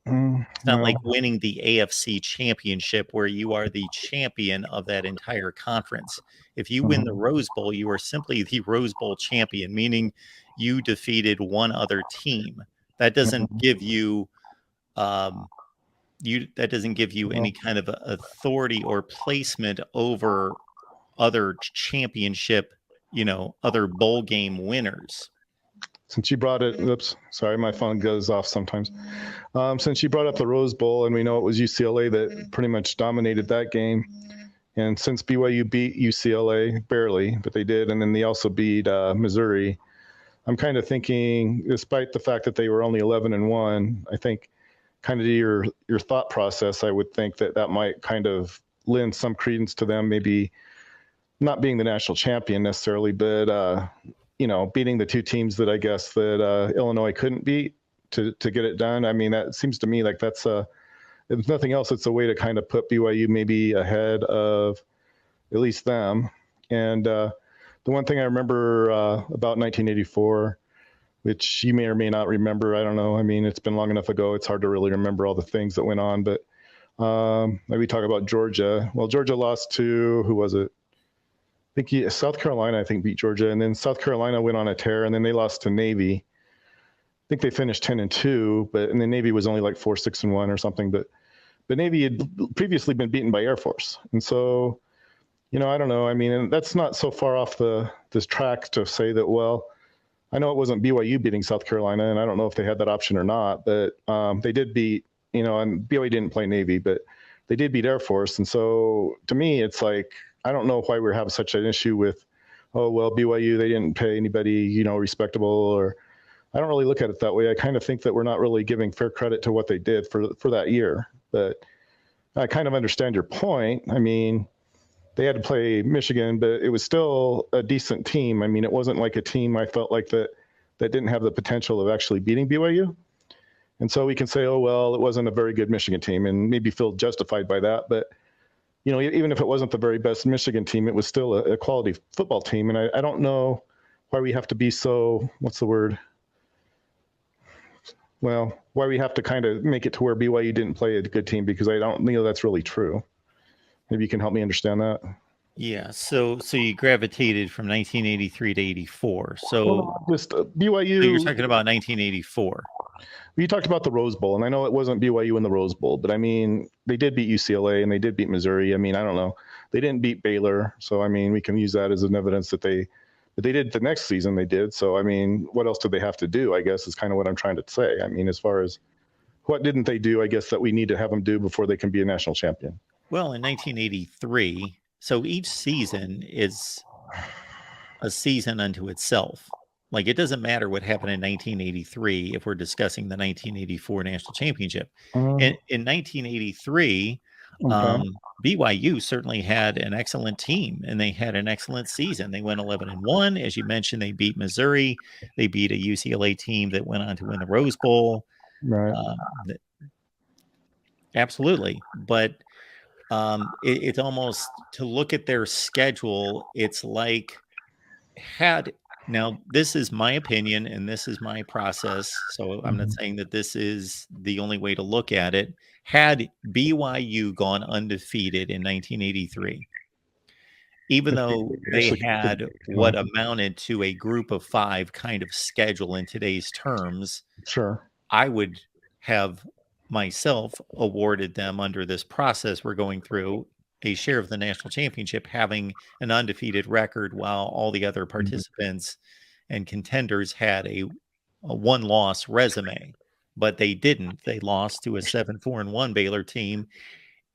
It's not like winning the AFC championship where you are the champion of that entire conference. If you win the Rose Bowl, you are simply the Rose Bowl champion, meaning you defeated one other team. That doesn't give you any kind of authority or placement over other championship, other bowl game winners. Since you brought it, oops, sorry, my phone goes off sometimes. Since you brought up the Rose Bowl, and we know it was UCLA that pretty much dominated that game, and since BYU beat UCLA barely, but they did, and then they also beat Missouri, I'm kind of thinking, despite the fact that they were only 11-1, I think kind of your thought process, I would think that might kind of lend some credence to them, maybe not being the national champion necessarily, but beating the 2 teams that I guess that Illinois couldn't beat to get it done. I mean, that seems to me like that's if nothing else, it's a way to kind of put BYU maybe ahead of at least them. And the one thing I remember about 1984, which you may or may not remember, I don't know. I mean, it's been long enough ago. It's hard to really remember all the things that went on. But maybe talk about Georgia. Well, Georgia lost to, who was it? I think South Carolina, beat Georgia. And then South Carolina went on a tear, and then they lost to Navy. think they finished 10-2, and then Navy was only like 4-6-1 or something. But Navy had previously been beaten by Air Force, and so I don't know. I mean, and that's not so far off this track to say that. Well, I know it wasn't BYU beating South Carolina, and I don't know if they had that option or not, but they did beat, and BYU didn't play Navy, but they did beat Air Force. And so to me, it's like, I don't know why we're having such an issue with, oh, well, BYU, they didn't pay anybody, respectable, or I don't really look at it that way. I kind of think that we're not really giving fair credit to what they did for that year. But I kind of understand your point. I mean, they had to play Michigan, but it was still a decent team. I mean, it wasn't like a team I felt like that didn't have the potential of actually beating BYU. And so we can say, oh, well, it wasn't a very good Michigan team, and maybe feel justified by that. But, even if it wasn't the very best Michigan team, it was still a quality football team. And I don't know why we have to be so, what's the word? Well, why we have to kind of make it to where BYU didn't play a good team, because I don't think that's really true. Maybe you can help me understand that. Yeah. So you gravitated from 1983 to 84. So just BYU. So you're talking about 1984. You talked about the Rose Bowl, and I know it wasn't BYU in the Rose Bowl, but I mean, they did beat UCLA and they did beat Missouri. I mean, I don't know. They didn't beat Baylor. So, I mean, we can use that as an evidence that but they did the next season they did. So, I mean, what else did they have to do, I guess, is kind of what I'm trying to say. I mean, as far as what didn't they do, I guess, that we need to have them do before they can be a national champion? Well, in 1983, so each season is a season unto itself. Like, it doesn't matter what happened in 1983 if we're discussing the 1984 national championship. In 1983, BYU certainly had an excellent team, and they had an excellent season. They went 11-1. As you mentioned, they beat Missouri. They beat a UCLA team that went on to win the Rose Bowl. Right. Absolutely. But it's almost, to look at their schedule, it's like, now, this is my opinion and this is my process, so I'm not saying that this is the only way to look at it. Had BYU gone undefeated in 1983, even though they had what amounted to a group of 5 kind of schedule in today's terms, sure, I would have myself awarded them, under this process we're going through, a share of the national championship, having an undefeated record, while all the other participants and contenders had a 1-loss resume. But they didn't. They lost to a 7-4-1 Baylor team,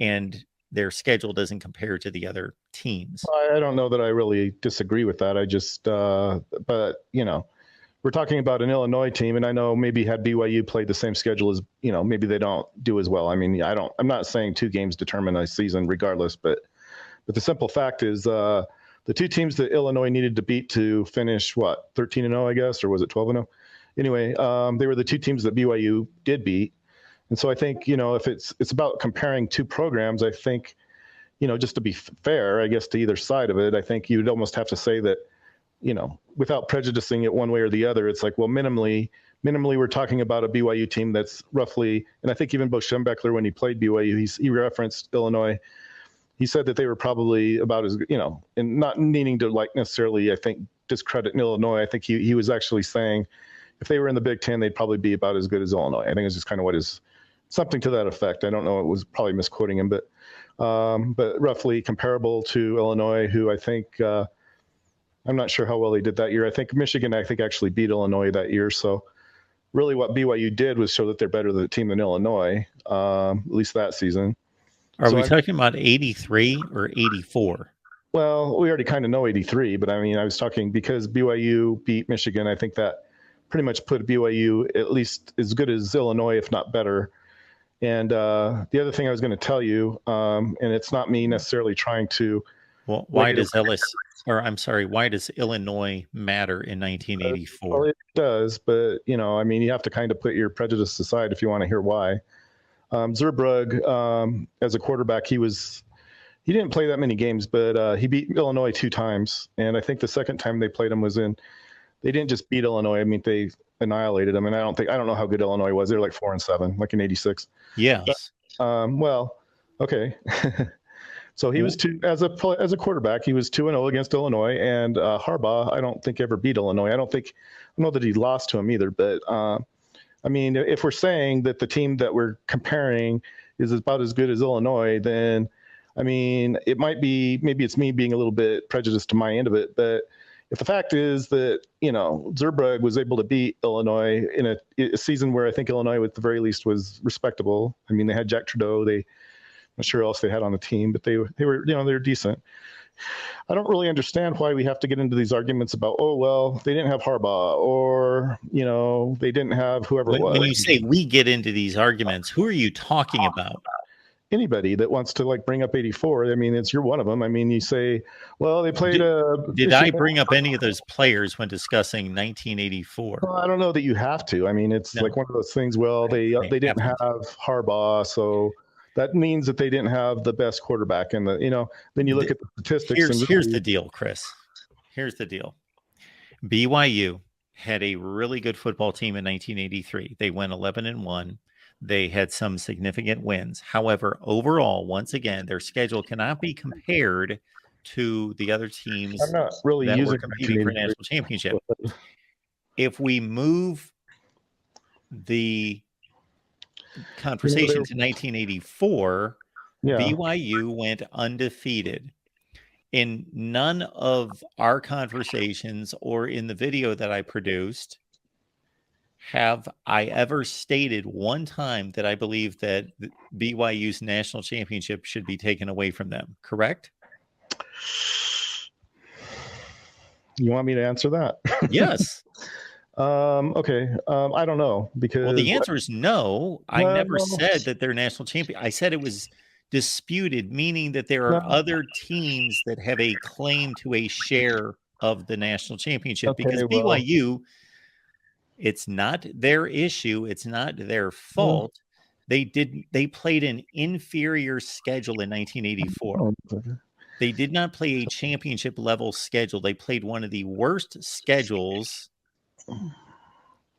and their schedule doesn't compare to the other teams. I don't know that I really disagree with that. I just, but we're talking about an Illinois team, and I know maybe had BYU played the same schedule as, maybe they don't do as well. I mean, I'm not saying 2 games determine a season regardless, but the simple fact is the 2 teams that Illinois needed to beat to finish, 13-0, I guess, or was it 12-0? Anyway, they were the 2 teams that BYU did beat. And so I think, if it's about comparing 2 programs, I think, just to be fair, I guess, to either side of it, I think you'd almost have to say that, without prejudicing it one way or the other, it's like, well, minimally, we're talking about a BYU team that's roughly, and I think even Bo Schembechler, when he played BYU, he referenced Illinois. He said that they were probably about as, and not needing to necessarily, I think, discredit Illinois. I think he was actually saying if they were in the Big Ten, they'd probably be about as good as Illinois. I think it's just kind of something to that effect. I don't know. It was probably misquoting him, but roughly comparable to Illinois, who I think, I'm not sure how well they did that year. I think Michigan, actually beat Illinois that year. So really what BYU did was show that they're better the team than Illinois, at least that season. Are we talking about 83 or 84? Well, we already kind of know 83, but I mean, I was talking because BYU beat Michigan. I think that pretty much put BYU at least as good as Illinois, if not better. And the other thing I was going to tell you, and it's not me necessarily trying to. Well, why does Illinois matter in 1984? Well, it does, but I mean, you have to kind of put your prejudice aside if you want to hear why. Zurbrugg, as a quarterback, he didn't play that many games, but he beat Illinois 2 times, and I think the second time they played him they didn't just beat Illinois. I mean, they annihilated them, and I don't know how good Illinois was. They were like 4-7, like in '86. Yes. Well, okay. So he was as a quarterback, he was 2-0 against Illinois, and Harbaugh, I don't think ever beat Illinois. I don't know that he lost to him either, but I mean, if we're saying that the team that we're comparing is about as good as Illinois, then, I mean, it might be, maybe it's me being a little bit prejudiced to my end of it, but if the fact is that, Zurbrugg was able to beat Illinois in a season where I think Illinois, at the very least, was respectable. I mean, they had Jack Trudeau. I'm not sure who else they had on the team, but they were, they were decent. I don't really understand why we have to get into these arguments about, oh, well, they didn't have Harbaugh, or, they didn't have whoever it was. When you say we get into these arguments, who are you talking about? Anybody that wants to bring up 84. I mean, you're one of them. I mean, you say, well, they played. Did I bring up any of those players when discussing 1984? Well, I don't know that you have to. I mean, it's like one of those things. Well, they didn't have Harbaugh, so that means that they didn't have the best quarterback. And then you look at the statistics. Here's the deal, Chris. Here's the deal. BYU had a really good football team in 1983. They went 11-1. They had some significant wins. However, overall, once again, their schedule cannot be compared to the other teams I'm not really that using were competing for a national championship. If we move the conversation to 1984, BYU went undefeated. In none of our conversations or in the video that I produced have I ever stated one time that I believe that BYU's national championship should be taken away from them, correct? You want me to answer that? Yes. Okay. I don't know, because... Well, the answer is no. I never said that they're national champion. I said it was disputed, meaning that there are other teams that have a claim to a share of the national championship, because BYU... It's not their issue. It's not their fault. They played an inferior schedule in 1984. They did not play a championship level schedule. They played one of the worst schedules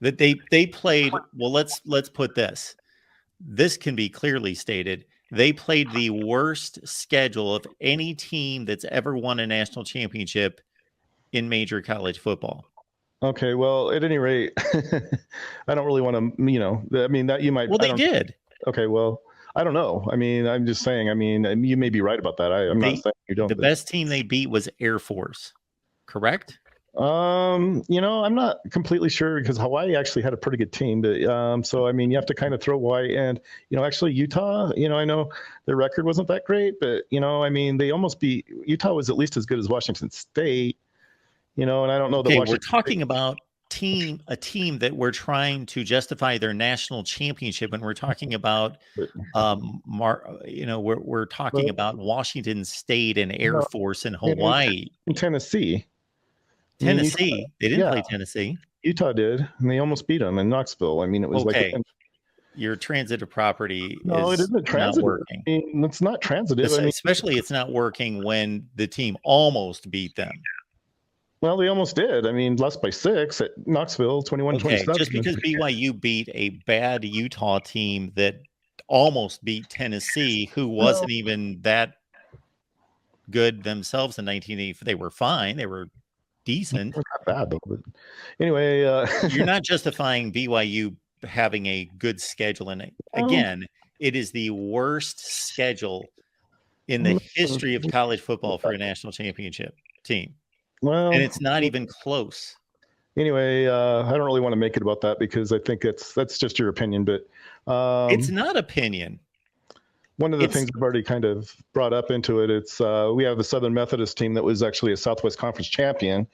that they played. Well, let's put this. This can be clearly stated. They played the worst schedule of any team that's ever won a national championship in major college football. Okay, well, at any rate, I don't really want to, I mean, that you might. Well, they did. Okay, well, I don't know. I mean, I'm just saying, I mean, you may be right about that. I'm not saying you don't. The best team they beat was Air Force, correct? I'm not completely sure, because Hawaii actually had a pretty good team. But so, I mean, you have to kind of throw Hawaii and, actually Utah, I know their record wasn't that great, but, I mean, they almost beat, Utah was at least as good as Washington State. And I don't know that we're talking about a team that we're trying to justify their national championship, and we're talking about we're talking about Washington State and Air Force and Hawaii. In Tennessee. They didn't play Tennessee. Utah did, and they almost beat them in Knoxville. I mean, it was your transitive property it isn't transitive. Not working. I mean, it's not transitive. Especially it's not working when the team almost beat them. Well, they almost did. I mean, lost by 6 at Knoxville, 21-27. Just because BYU beat a bad Utah team that almost beat Tennessee, who wasn't even that good themselves in 1980. They were fine. They were decent. Not bad, though. But anyway. You're not justifying BYU having a good schedule. And again, it is the worst schedule in the history of college football for a national championship team. Well, and it's not even close. Anyway, I don't really want to make it about that, because I think that's just your opinion. But it's not opinion. One of the things I've already kind of brought up into it, it's we have the Southern Methodist team that was actually a Southwest Conference champion.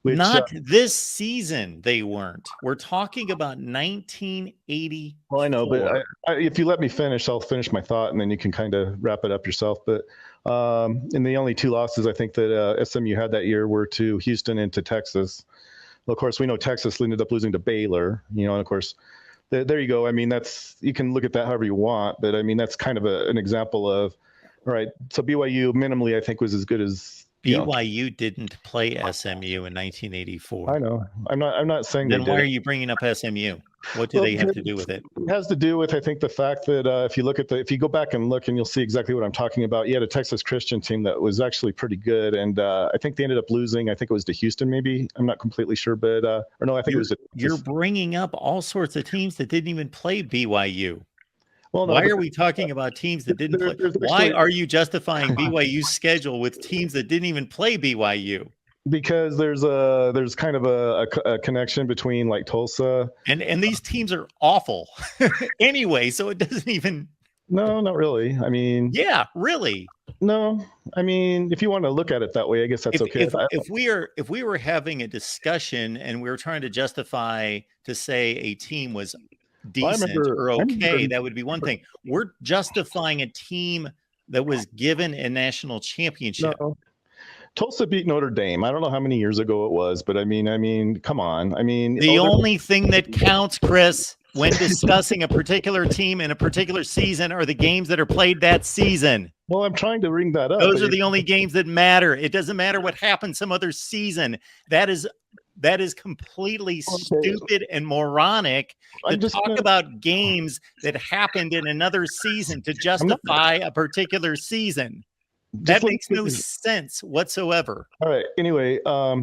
Which, not this season, they weren't. We're talking about 1980. Well, I know, but if you let me finish, I'll finish my thought, and then you can kind of wrap it up yourself. But and the only 2 losses I think that SMU had that year were to Houston and to Texas. Well, of course, we know Texas ended up losing to Baylor, and of course, there you go. I mean, you can look at that however you want, but I mean, that's kind of an example of, all right, so BYU minimally, I think, was as good as BYU didn't play SMU in 1984. I know. I'm not saying. Then why are you bringing up SMU? What do they have to do with it? It has to do with, I think, the fact that if you go back and look, and you'll see exactly what I'm talking about. You had a Texas Christian team that was actually pretty good, and I think they ended up losing. I think it was to Houston, maybe. I'm not completely sure, but or no, I think it was. You're bringing up all sorts of teams that didn't even play BYU. Well, no, why are we talking about teams that didn't play? Why are you justifying BYU's schedule with teams that didn't even play BYU? Because there's kind of a connection between like Tulsa and these teams are awful anyway, so it doesn't even. No, not really. I mean, yeah, really. No, I mean, if you want to look at it that way, I guess that's okay. If we were having a discussion and we were trying to justify to say a team was decent or okay, that would be one thing. We're justifying a team that was given a national championship. No. Tulsa beat Notre Dame. I don't know how many years ago it was, but I mean, come on. I mean, the only thing that counts, Chris, when discussing a particular team in a particular season are the games that are played that season. Well, I'm trying to bring that up. Those are the only games that matter. It doesn't matter what happened some other season. That is completely stupid and moronic to talk about games that happened in another season to justify a particular season. That makes no sense whatsoever. All right. Anyway,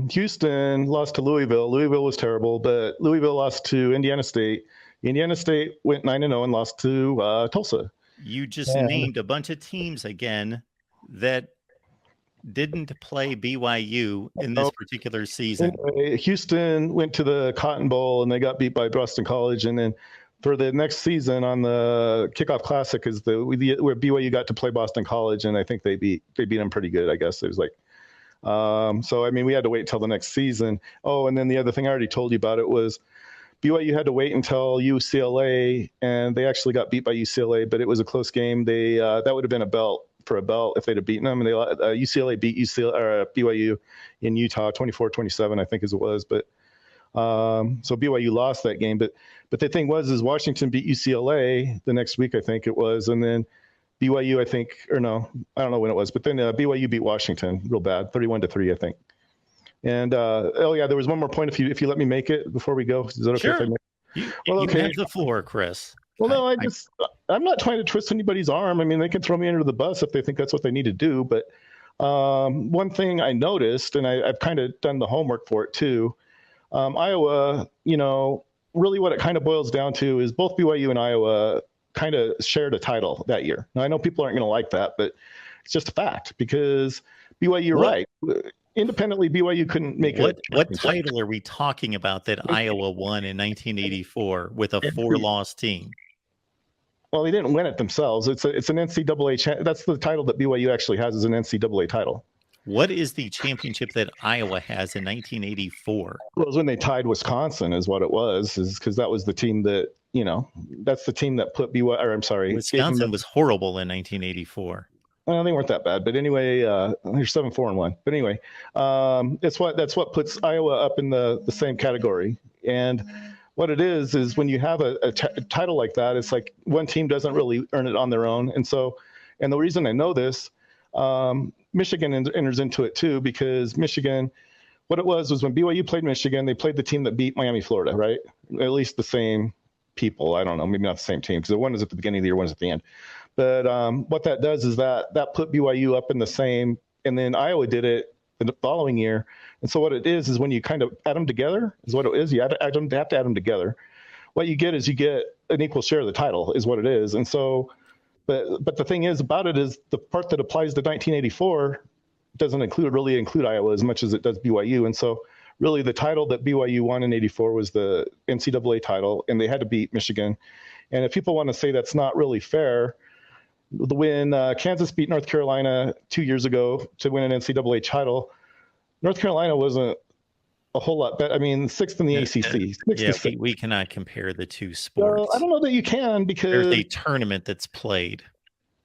Houston lost to Louisville. Louisville was terrible, but Louisville lost to Indiana State. Indiana State went 9-0 and lost to Tulsa. You just named a bunch of teams again that didn't play BYU in this particular season. Anyway, Houston went to the Cotton Bowl and they got beat by Boston College, and then for the next season on the Kickoff Classic is where BYU got to play Boston College, and I think they beat them pretty good. I guess it was like, so I mean, we had to wait until the next season. Oh, and then the other thing I already told you about it was BYU had to wait until UCLA, and they actually got beat by UCLA, but it was a close game. They that would have been a belt if they'd have beaten them, and UCLA beat BYU in Utah 24-27, I think as it was, but. So BYU lost that game, but the thing is Washington beat UCLA the next week, I think it was, and then BYU, I think, or no, I don't know when it was, but then BYU beat Washington real bad, 31-3, I think. And there was one more point if you let me make it before we go. Is that okay? Sure. If I make it? You have the floor, Chris. Well, no, I'm not trying to twist anybody's arm. I mean, they can throw me under the bus if they think that's what they need to do. But one thing I noticed, and I've kind of done the homework for it too. Iowa, really what it kind of boils down to is both BYU and Iowa kind of shared a title that year. Now, I know people aren't going to like that, but it's just a fact because BYU, right. Independently, BYU couldn't make it. What title are we talking about that Iowa won in 1984 with a 4-loss team? Well, they didn't win it themselves. It's an NCAA. That's the title that BYU actually has, is an NCAA title. What is the championship that Iowa has in 1984? Well, it was when they tied Wisconsin, is what it was, is because that was the team that, that's the team that put BYU, or I'm sorry. Wisconsin was horrible in 1984. Well, they weren't that bad, but anyway, they're 7-4-1. But anyway, that's what puts Iowa up in the same category. And what it is when you have a title like that, it's like one team doesn't really earn it on their own. And the reason I know this, Michigan enters into it too, because Michigan, what it was when BYU played Michigan, they played the team that beat Miami, Florida, right? At least the same people. I don't know, maybe not the same team, because one is at the beginning of the year, one's at the end. But what that does is that put BYU up in the same, and then Iowa did it the following year. And so what it is when you kind of add them together, is what it is. You have to add them together. What you get is an equal share of the title, is what it is. And so. But the thing is about it is the part that applies to 1984 doesn't really include Iowa as much as it does BYU. And so really the title that BYU won in 84 was the NCAA title, and they had to beat Michigan. And if people want to say that's not really fair, when Kansas beat North Carolina 2 years ago to win an NCAA title, North Carolina wasn't a whole lot better. I mean, 6th in the ACC. We cannot compare the two sports. Well, I don't know that you can, because there's a tournament that's played.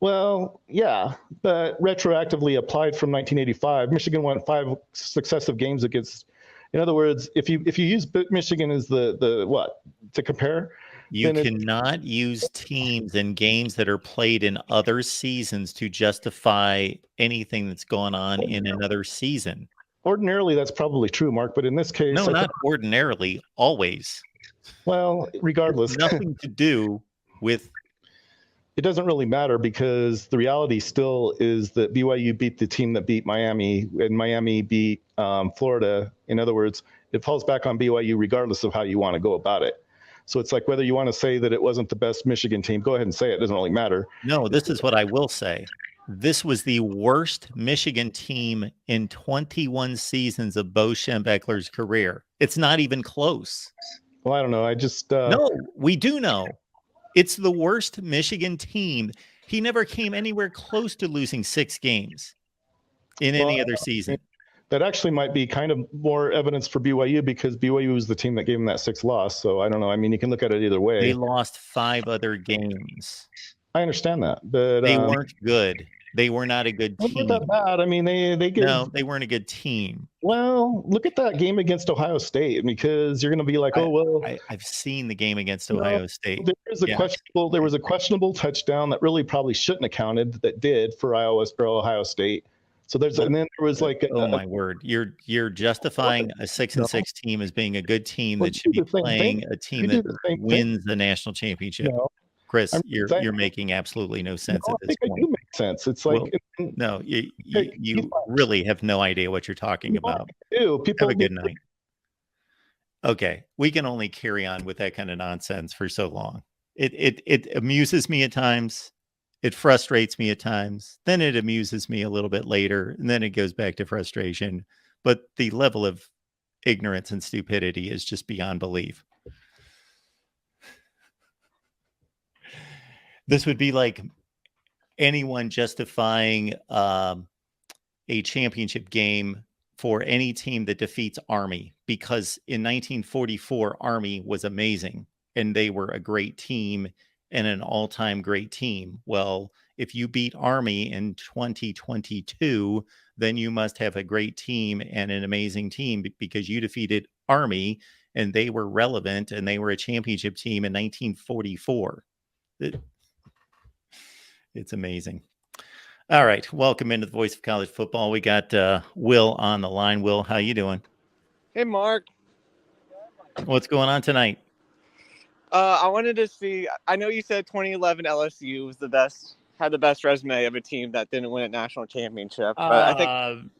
Well, yeah, but retroactively applied from 1985, Michigan won 5 successive games against. In other words, if you use Michigan as the what to compare, you cannot use teams and games that are played in other seasons to justify anything that's gone on in another season. Ordinarily, that's probably true, Mark, but in this case... No, not ordinarily, always. Well, regardless, Nothing to do with. it doesn't really matter because the reality still is that BYU beat the team that beat Miami, and Miami beat Florida. In other words, it falls back on BYU regardless of how you want to go about it. So it's like whether you want to say that it wasn't the best Michigan team, go ahead and say it. It doesn't really matter. No, this is what I will say. This was the worst Michigan team in 21 seasons of Bo Schembechler's career. It's not even close. Well, I don't know. I just No, we do know. It's the worst Michigan team. He never came anywhere close to losing 6 games in any other season. That actually might be kind of more evidence for BYU because BYU was the team that gave him that 6th loss. So I don't know. I mean, you can look at it either way. They lost 5 other games. I understand that, but They weren't good. They were not a good team. Not that bad. I mean, they gave, No, they weren't a good team. Well, look at that game against Ohio State because you're going to be like, oh well. I've seen the game against Ohio State. There was a questionable touchdown that really probably shouldn't have counted that did for Ohio State. So and then there was like, my word, you're justifying a 6-6 team as being a good team that should be playing a team that wins the national championship. No. Chris, you're making absolutely no sense at this point. I do make sense. It's like no, you really have no idea what you're talking about. People have a good night. Okay, we can only carry on with that kind of nonsense for so long. It amuses me at times. It frustrates me at times. Then it amuses me a little bit later, and then it goes back to frustration. But the level of ignorance and stupidity is just beyond belief. This would be like anyone justifying a championship game for any team that defeats Army, because in 1944, Army was amazing and they were a great team and an all-time great team. Well, if you beat Army in 2022, then you must have a great team and an amazing team because you defeated Army and they were relevant and they were a championship team in 1944. It's amazing. All right. Welcome into the Voice of College Football. We got Will on the line. Will, how you doing? Hey, Mark. What's going on tonight? I wanted to see, I know you said 2011 LSU was had the best resume of a team that didn't win a national championship. But I think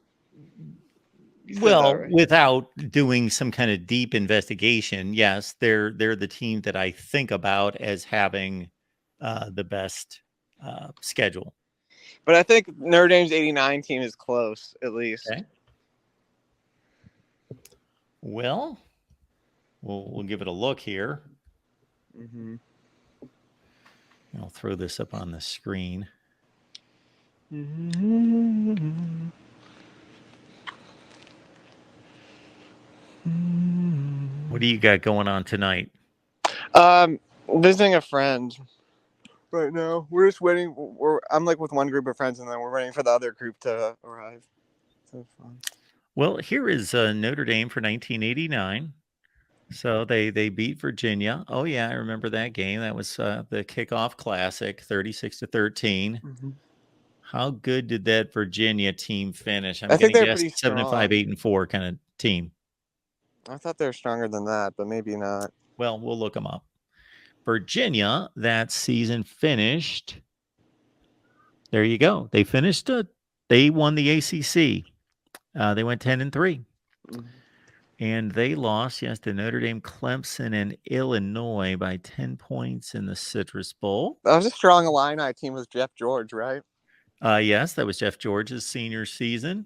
without doing some kind of deep investigation, yes, they're the team that I think about as having the best schedule. But I think Notre Dame's 89 team is close, at least. Okay. Well, we'll give it a look here. Mm-hmm. I'll throw this up on the screen. Mm-hmm. What do you got going on tonight? Visiting a friend. Right now, we're just waiting. I'm like with one group of friends, and then we're waiting for the other group to arrive. So fun. Well, here is Notre Dame for 1989. So they beat Virginia. Oh yeah, I remember that game. That was the kickoff classic, 36-13. Mm-hmm. How good did that Virginia team finish? I think they're pretty 7-5, 8-4 kind of team. I thought they were stronger than that, but maybe not. Well, we'll look them up. Virginia that season finished. There you go. They finished. They won the ACC. They went 10-3, Mm-hmm. and they lost to Notre Dame, Clemson, and Illinois by 10 points in the Citrus Bowl. That was a strong Illini team with Jeff George, right? Yes, that was Jeff George's senior season.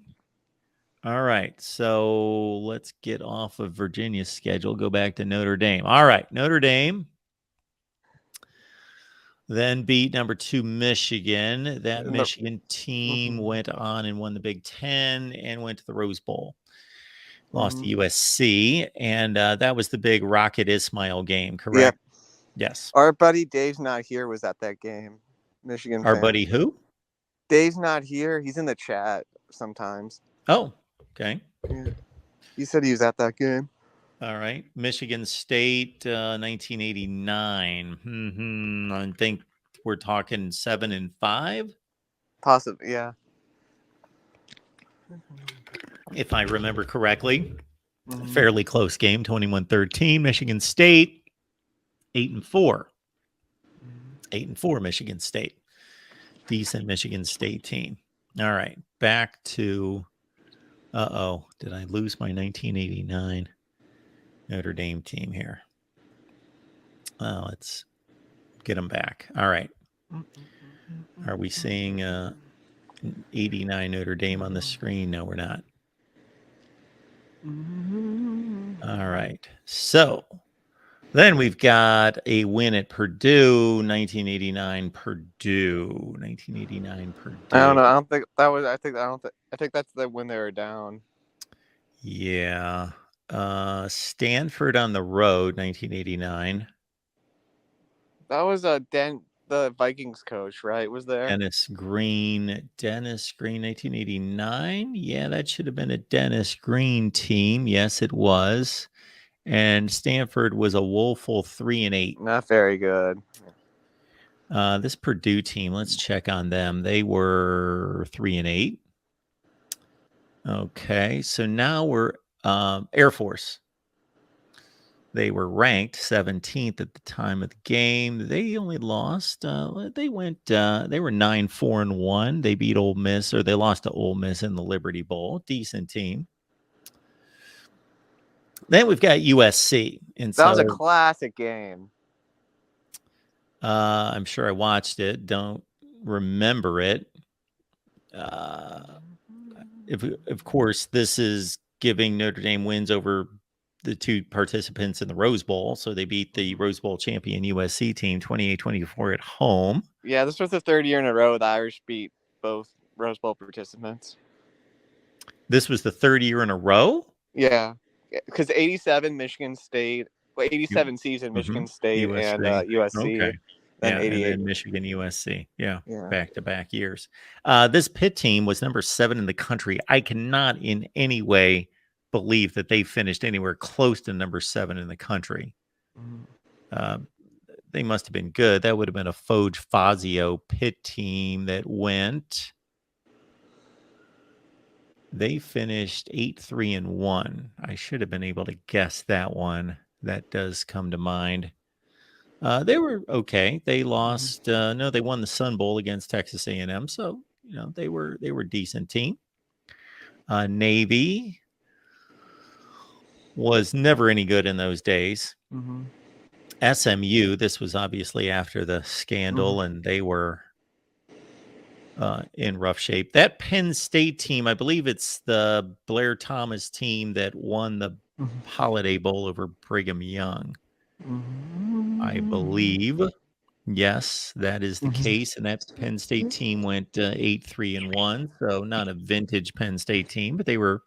All right, so let's get off of Virginia's schedule. Go back to Notre Dame. All right, Notre Dame then beat number 2 Michigan. That Michigan team went on and won the Big Ten and went to the Rose Bowl. Lost to USC, and that was the big Rocket Ismail game, correct? Yep. Yes. Our buddy Dave's Not Here was at that game. Michigan Our fan. buddy who? Dave's Not Here. He's in the chat sometimes. Oh, okay. Yeah. He said he was at that game. All right. Michigan State, 1989. I think we're talking 7-5. Possibly, yeah. If I remember correctly. Fairly close game, 21-13. Michigan State 8-4. 8-4 Michigan State. Decent Michigan State team. All right, back to did I lose my 1989 Notre Dame team here? Let's get them back. All right. Are we seeing 89 Notre Dame on the screen? No, we're not. All right. So then we've got a win at Purdue, 1989 Purdue. 1989 Purdue. I don't know. I don't think that was. I think that's the when they were down. Yeah. Stanford on the road, 1989. That was the Vikings coach, right? Was there? Dennis Green, 1989. Yeah, that should have been a Dennis Green team. Yes, it was. And Stanford was a woeful 3-8. Not very good. This Purdue team, let's check on them. They were 3-8. Okay, so now we're Air Force. They were ranked 17th at the time of the game. They only lost. They were 9-4-1. They beat Ole Miss, or they lost to Ole Miss in the Liberty Bowl. Decent team. Then we've got USC. And that was a classic game. I'm sure I watched it. Don't remember it. Of course, this is giving Notre Dame wins over the two participants in the Rose Bowl. So they beat the Rose Bowl champion USC team 28-24 at home. Yeah, this was the third year in a row the Irish beat both Rose Bowl participants. This was the third year in a row? Yeah, because 87 Michigan State, 87 season Michigan State and USC. Okay. Then 88. And then Michigan, USC. Yeah, Yeah. back-to-back years. This Pitt team was number 7 in the country. I cannot in any way believe that they finished anywhere close to number 7 in the country. They must have been good. That would have been a Foge Fazio Pitt team that went. They finished 8-3-1. I should have been able to guess that one. That does come to mind. They were okay. They lost. No, they won the Sun Bowl against Texas A&M. So they were a decent team. Navy was never any good in those days. SMU. This was obviously after the scandal, and they were in rough shape. That Penn State team, I believe it's the Blair Thomas team that won the Holiday Bowl over Brigham Young. I believe. Yes, that is the case. And that Penn State team went 8-3-1. So not a vintage Penn State team, but they were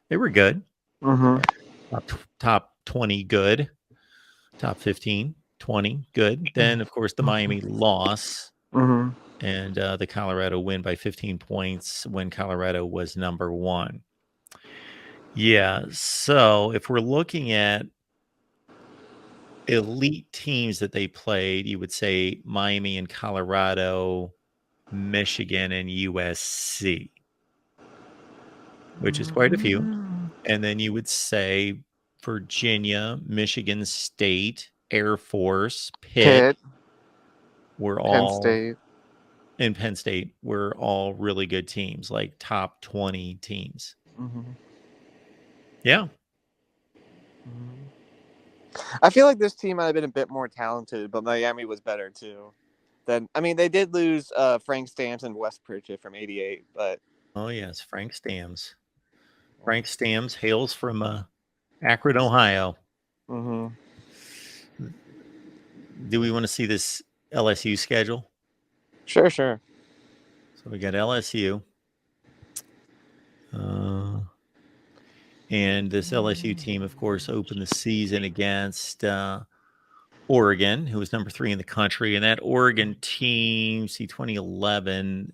good. Top 20 good. Top 15, 20 good. Then, of course, the Miami loss. And the Colorado win by 15 points when Colorado was number 1. Yeah, so if we're looking at elite teams that they played, you would say Miami and Colorado, Michigan and USC, which is quite a few. And then you would say Virginia, Michigan State, Air Force, Pitt were all... Penn State. And Penn State were all really good teams, like top 20 teams. Yeah. I feel like this team might have been a bit more talented, but Miami was better too. They did lose Frank Stamps and Wes Pritchett from '88, but oh yes, Frank Stamps. Frank Stamps hails from Akron, Ohio. Do we want to see this LSU schedule? Sure. So we got LSU. And this LSU team, of course, opened the season against Oregon, who was number 3 in the country. And that Oregon team, 2011.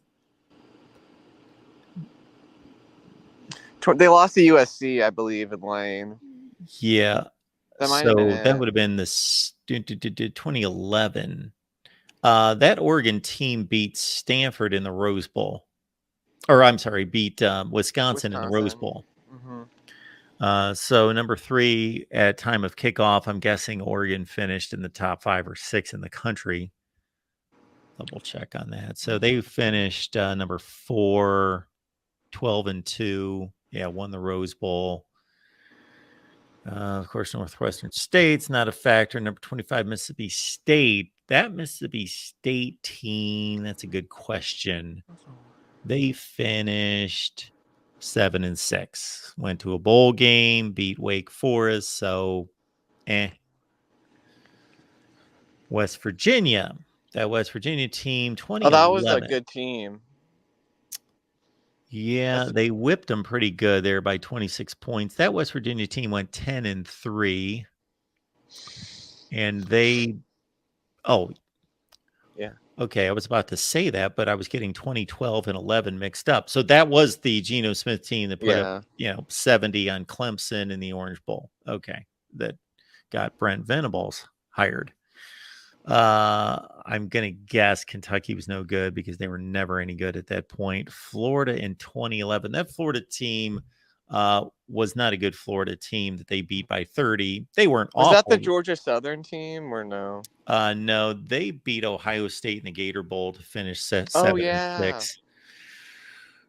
They lost to USC, I believe, in Lane. Yeah. That would have been the 2011. That Oregon team beat Stanford in the Rose Bowl. Or, I'm sorry, beat Wisconsin in the Rose Bowl. So number 3 at time of kickoff, I'm guessing Oregon finished in the top 5 or 6 in the country. Double check on that. So they finished number 4, 12-2. Yeah, won the Rose Bowl. Of course, Northwestern State's not a factor. Number 25, Mississippi State. That Mississippi State team, that's a good question. They finished 7-6. Went to a bowl game, beat Wake Forest. So, West Virginia. That West Virginia team, 2011. Oh, that was a good team. Yeah, they whipped them pretty good there by 26 points. That West Virginia team went 10-3. And they, yeah. Okay, I was about to say that, but I was getting 2012 and 11 mixed up. So that was the Geno Smith team that put up, 70 on Clemson in the Orange Bowl. Okay, that got Brent Venables hired. I'm going to guess Kentucky was no good because they were never any good at that point. Florida in 2011. That Florida team was not a good Florida team that they beat by 30. They weren't awful. Was that the Georgia Southern team or no? No, they beat Ohio State in the Gator Bowl to finish 7-6.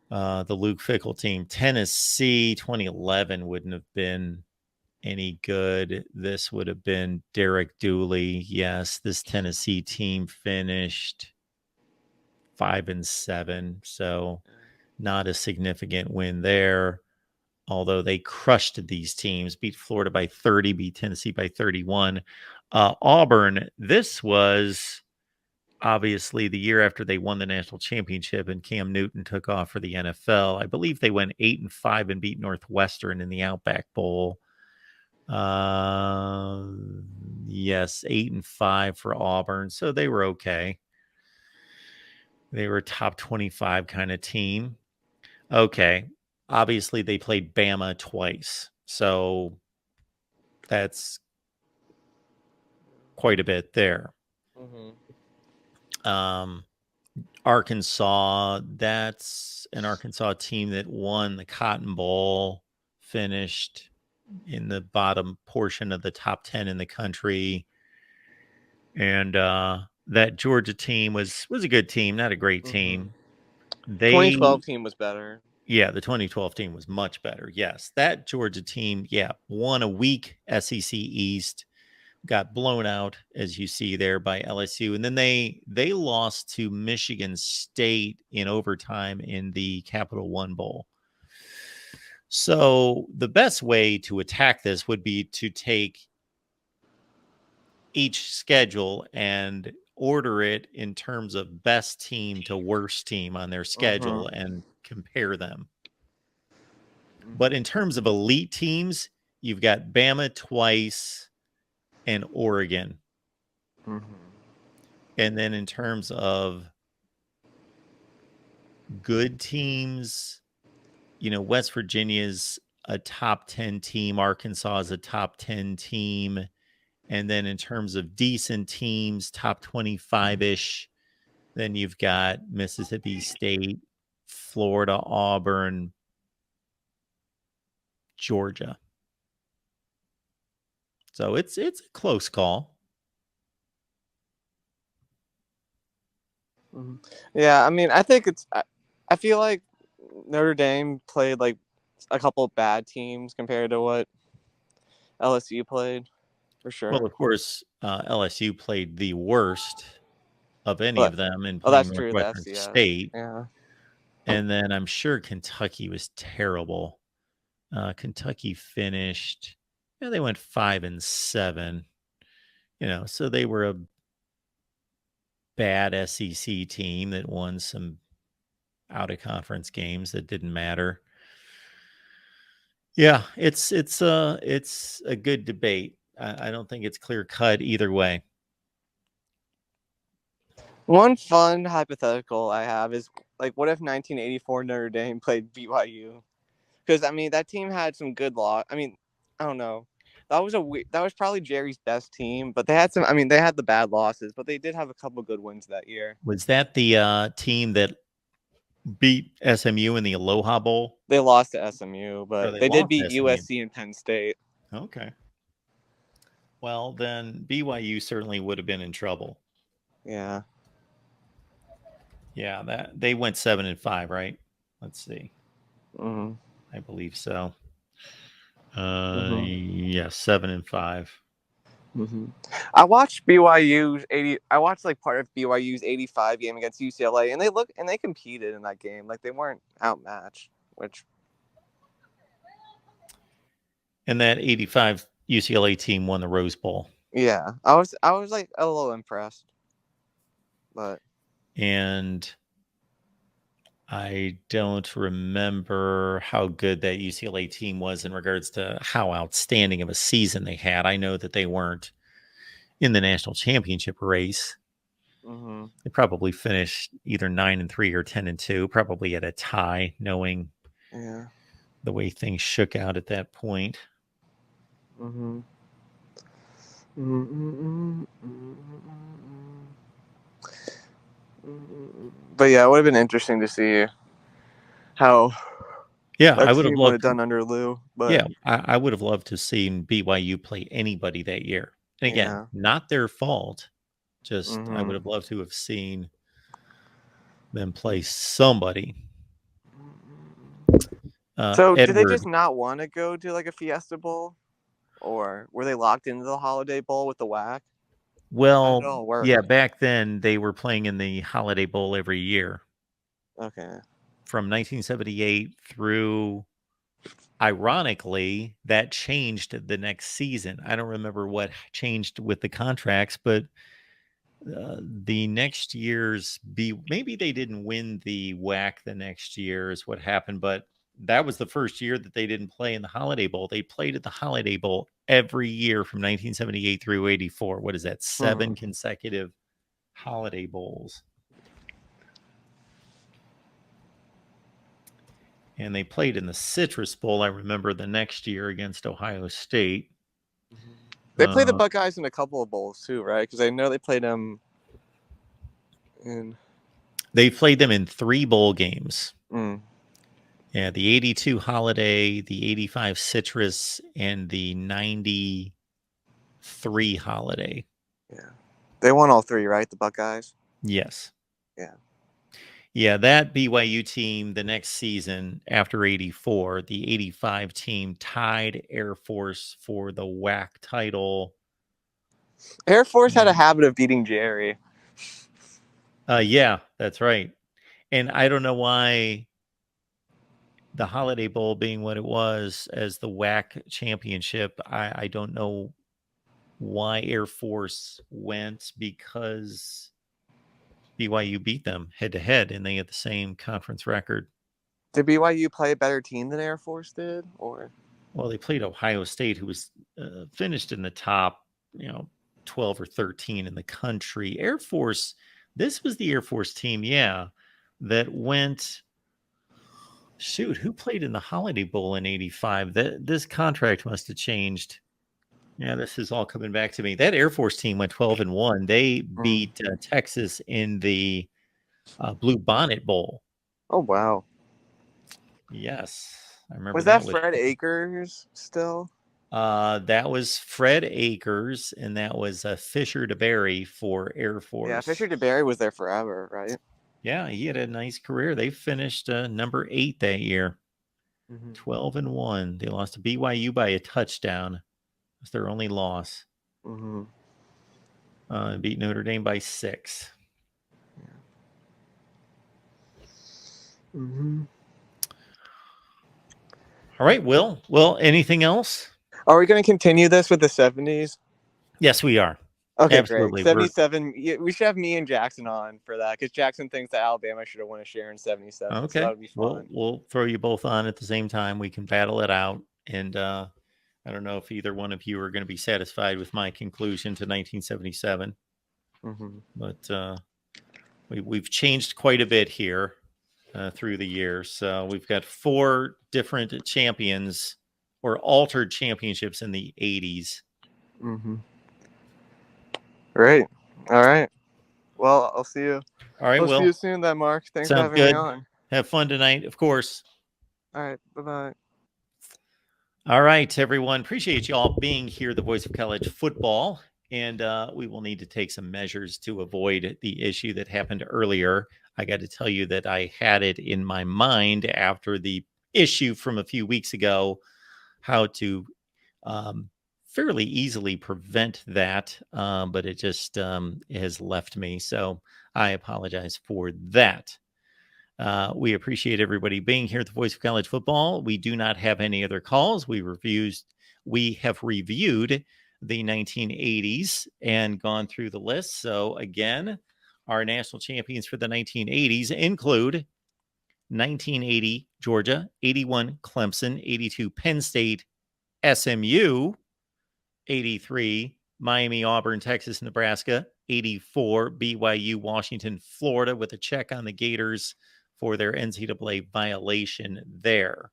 The Luke Fickell team. Tennessee 2011 wouldn't have been any good. This would have been Derek Dooley. Yes, this Tennessee team finished 5-7, so not a significant win there. Although they crushed these teams, beat Florida by 30, beat Tennessee by 31. Auburn, this was obviously the year after they won the national championship and Cam Newton took off for the NFL. I believe they went 8-5 and beat Northwestern in the Outback Bowl. Yes, 8-5 for Auburn. So they were okay. They were a top 25 kind of team. Okay. Obviously, they played Bama twice. So that's quite a bit there. Arkansas, that's an Arkansas team that won the Cotton Bowl, finished in the bottom portion of the top 10 in the country. And that Georgia team was a good team, not a great team. The 2012 team was better. Yeah, the 2012 team was much better. Yes, that Georgia team, won a weak SEC East, got blown out, as you see there, by LSU. And then they lost to Michigan State in overtime in the Capital One Bowl. So the best way to attack this would be to take each schedule and order it in terms of best team to worst team on their schedule and compare them. But in terms of elite teams, you've got Bama twice and Oregon. And then in terms of good teams, West Virginia's a top 10 team. Arkansas is a top 10 team. And then in terms of decent teams, top 25-ish, then you've got Mississippi State, Florida, Auburn, Georgia. So it's a close call. Yeah, I mean, I think I feel like Notre Dame played like a couple of bad teams compared to what LSU played, for sure. Well, of course, LSU played the worst of any of them in playing Northwestern State. Yeah. And then I'm sure Kentucky was terrible. Kentucky finished, they went 5-7. So they were a bad SEC team that won some out of conference games that didn't matter. Yeah, it's a good debate. I don't think it's clear cut either way. One fun hypothetical I have is like, what if 1984 Notre Dame played BYU? Because I mean, that team had some good I mean, I don't know. That was probably Jerry's best team, but they had some. I mean, they had the bad losses, but they did have a couple good wins that year. Was that the team that beat SMU in the Aloha Bowl. They lost to SMU, but they they did lost beat to SMU. USC and Penn State. Okay. Well, then BYU certainly would have been in trouble. Yeah. Yeah, that they went 7-5, right? Let's see. Mm-hmm. I believe so. Mhm. Yeah, 7-5. Mm-hmm. I watched BYU's 80. I watched like part of BYU's 85 game against UCLA, and they competed in that game. Like they weren't outmatched. And that 85 UCLA team won the Rose Bowl. Yeah, I was like a little impressed, but and I don't remember how good that UCLA team was in regards to how outstanding of a season they had. I know that they weren't in the national championship race. mm-hmm. They probably finished either 9-3 or 10-2, probably at a tie, knowing the way things shook out at that point. Mm-hmm. But yeah, it would have been interesting to see how. Yeah, that I would have team loved done under Lou. But yeah, I would have loved to have seen BYU play anybody that year. And again, not their fault. Just I would have loved to have seen them play somebody. So did they just not want to go to like a Fiesta Bowl? Or were they locked into the Holiday Bowl with the WAC? Well, How did it all work? yeah, back then they were playing in the Holiday Bowl every year. Okay. From 1978 through, ironically, that changed the next season. I don't remember what changed with the contracts, but the next year's maybe they didn't win the WAC the next year is what happened, but that was the first year that they didn't play in the Holiday Bowl. They played at the Holiday Bowl every year from 1978 through 84. What is that? 7 consecutive Holiday Bowls. And they played in the Citrus Bowl, I remember, the next year against Ohio State. They played the Buckeyes in a couple of bowls too, right? Because I know they played them in. They played them in 3 bowl games. Mm. Yeah, the 82 Holiday, the 85 Citrus, and the 93 Holiday. Yeah. They won all 3, right? The Buckeyes? Yes. Yeah. Yeah, that BYU team the next season after 84, the 85 team tied Air Force for the WAC title. Air Force had a habit of beating Jerry. Yeah, that's right. And I don't know why the Holiday Bowl being what it was as the WAC championship, I don't know why Air Force went, because BYU beat them head to head and they had the same conference record. Did BYU play a better team than Air Force did? Or well, they played Ohio State, who was finished in the top 12 or 13 in the country. Air Force, this was the Air Force team, that went. Shoot, who played in the Holiday Bowl in 85? This contract must have changed. Yeah, this is all coming back to me. That Air Force team went 12-1. They beat Texas in the Blue Bonnet Bowl. Oh, wow. Yes, I remember. Was that Fred Akers still? That was Fred Akers, and that was Fisher DeBerry for Air Force. Yeah, Fisher DeBerry was there forever, right? Yeah, he had a nice career. They finished number 8 that year, 12-1. They lost to BYU by a touchdown. It was their only loss. Beat Notre Dame by 6. All right, Will. Well, anything else? Are we going to continue this with the 70s? Yes, we are. Okay, absolutely. Great. 77. We should have me and Jackson on for that, because Jackson thinks that Alabama should have won a share in 77. Okay, so that would be fun. We'll throw you both on at the same time. We can battle it out, and I don't know if either one of you are going to be satisfied with my conclusion to 1977, but we've changed quite a bit here through the years. So we've got 4 different champions or altered championships in the 80s. Great. All right. Well, I'll see you. All right, I'll see you soon then, Mark. Thanks for having me on. Have fun tonight, of course. All right. Bye-bye. All right, everyone. Appreciate you all being here, the voice of college football. And we will need to take some measures to avoid the issue that happened earlier. I got to tell you that I had it in my mind after the issue from a few weeks ago, how to fairly easily prevent that, but it just has left me. So I apologize for that. We appreciate everybody being here at the Voice of College Football. We do not have any other calls. We have reviewed the 1980s and gone through the list. So again, our national champions for the 1980s include 1980 Georgia, 81 Clemson, 82 Penn State, SMU, 83 Miami, Auburn, Texas, Nebraska, 84 BYU, Washington, Florida, with a check on the Gators for their NCAA violation there.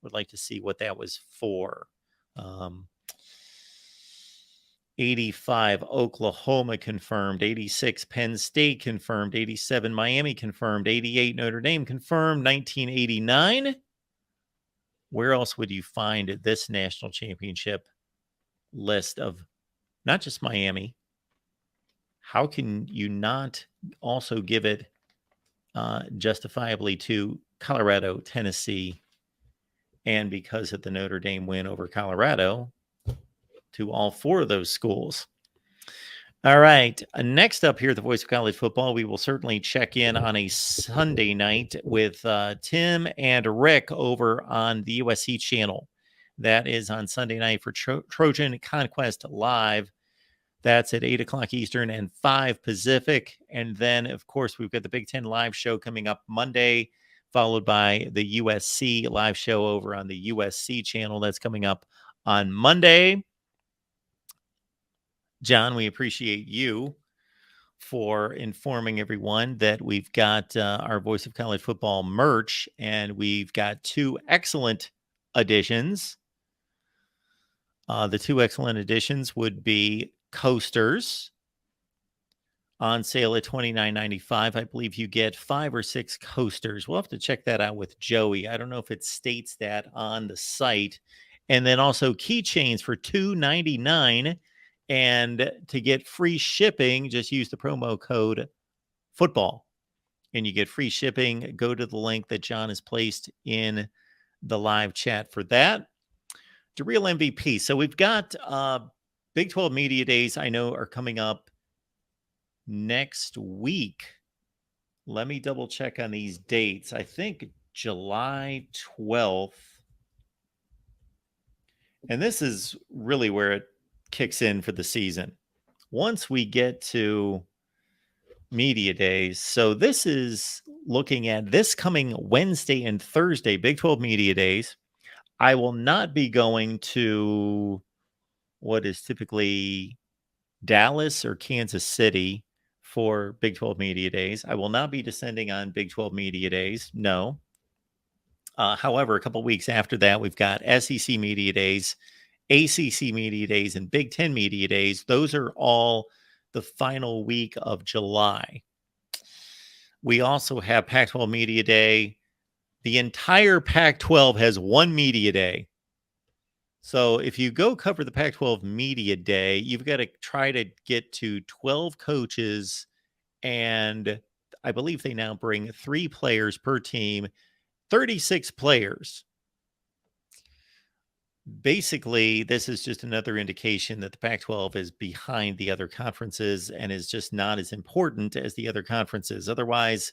Would like to see what that was for. 85 Oklahoma confirmed, 86 Penn State confirmed, 87 Miami confirmed, 88 Notre Dame confirmed, 1989. Where else would you find this national championship list of not just Miami? How can you not also give it justifiably to Colorado, Tennessee, and because of the Notre Dame win over Colorado, to all four of those schools? All right. Next up here at the Voice of College Football, we will certainly check in on a Sunday night with Tim and Rick over on the USC channel. That is on Sunday night for Trojan Conquest Live. That's at 8 o'clock Eastern and 5 Pacific. And then, of course, we've got the Big Ten live show coming up Monday, followed by the USC live show over on the USC channel. That's coming up on Monday. John, we appreciate you for informing everyone that we've got our Voice of College Football merch, and we've got two excellent editions. The two excellent editions would be coasters on sale at $29.95. I believe you get 5 or 6 coasters. We'll have to check that out with Joey. I don't know if it states that on the site. And then also keychains for $2.99. And to get free shipping, just use the promo code football and you get free shipping. Go to the link that John has placed in the live chat for that. To Real MVP. So we've got Big 12 Media Days, I know, are coming up next week. Let me double check on these dates. I think July 12th. And this is really where it kicks in for the season. Once we get to Media Days. So this is looking at this coming Wednesday and Thursday, Big 12 Media Days. I will not be going to what is typically Dallas or Kansas City for Big 12 Media Days. I will not be descending on Big 12 Media Days. No. However, a couple weeks after that, we've got SEC Media Days, ACC Media Days, and Big 10 Media Days. Those are all the final week of July. We also have Pac-12 Media Day. The entire Pac-12 has one media day. So if you go cover the Pac-12 Media Day, you've got to try to get to 12 coaches, and I believe they now bring 3 players per team, 36 players. Basically, this is just another indication that the Pac-12 is behind the other conferences and is just not as important as the other conferences. Otherwise,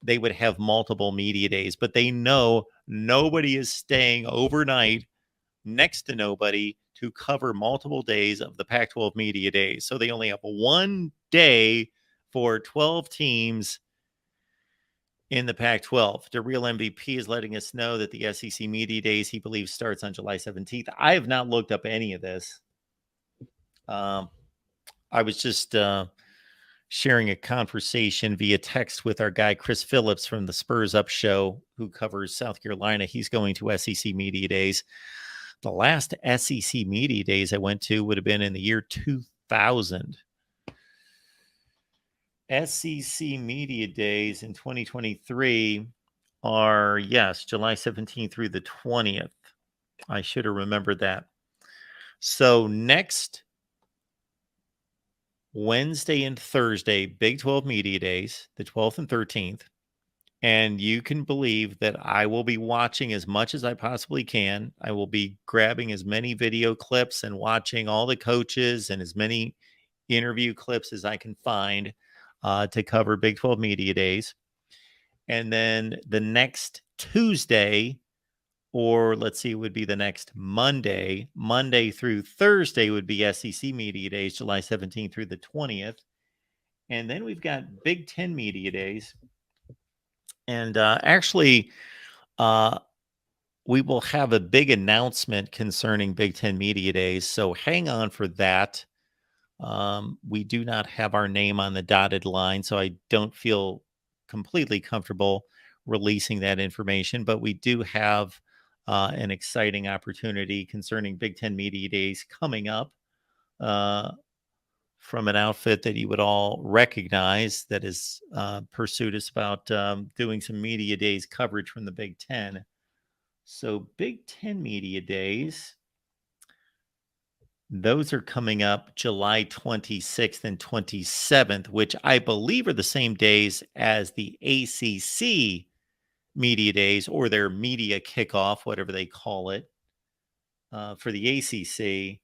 they would have multiple media days, but they know nobody is staying overnight, next to nobody, to cover multiple days of the Pac-12 Media Days. So they only have one day for 12 teams in the Pac-12. The Real MVP is letting us know that the SEC Media Days, he believes, starts on July 17th. I have not looked up any of this. I was just sharing a conversation via text with our guy, Chris Phillips from the Spurs Up Show, who covers South Carolina. He's going to SEC Media Days. The last SEC Media Days I went to would have been in the year 2000. SEC Media Days in 2023 are, yes, July 17th through the 20th. I should have remembered that. So next Wednesday and Thursday, Big 12 Media Days, the 12th and 13th. And you can believe that I will be watching as much as I possibly can. I will be grabbing as many video clips and watching all the coaches and as many interview clips as I can find to cover Big 12 Media Days. And then the next Tuesday, or let's see, it would be the next Monday through Thursday would be SEC Media Days, July 17th through the 20th. And then we've got Big 10 Media Days. And actually, we will have a big announcement concerning Big 10 Media Days. So hang on for that. We do not have our name on the dotted line, so I don't feel completely comfortable releasing that information. But we do have an exciting opportunity concerning Big 10 Media Days coming up from an outfit that you would all recognize that has pursued us about doing some Media Days coverage from the Big 10. So Big 10 Media Days, those are coming up July 26th and 27th, which I believe are the same days as the ACC Media Days, or their media kickoff, whatever they call it, for the ACC.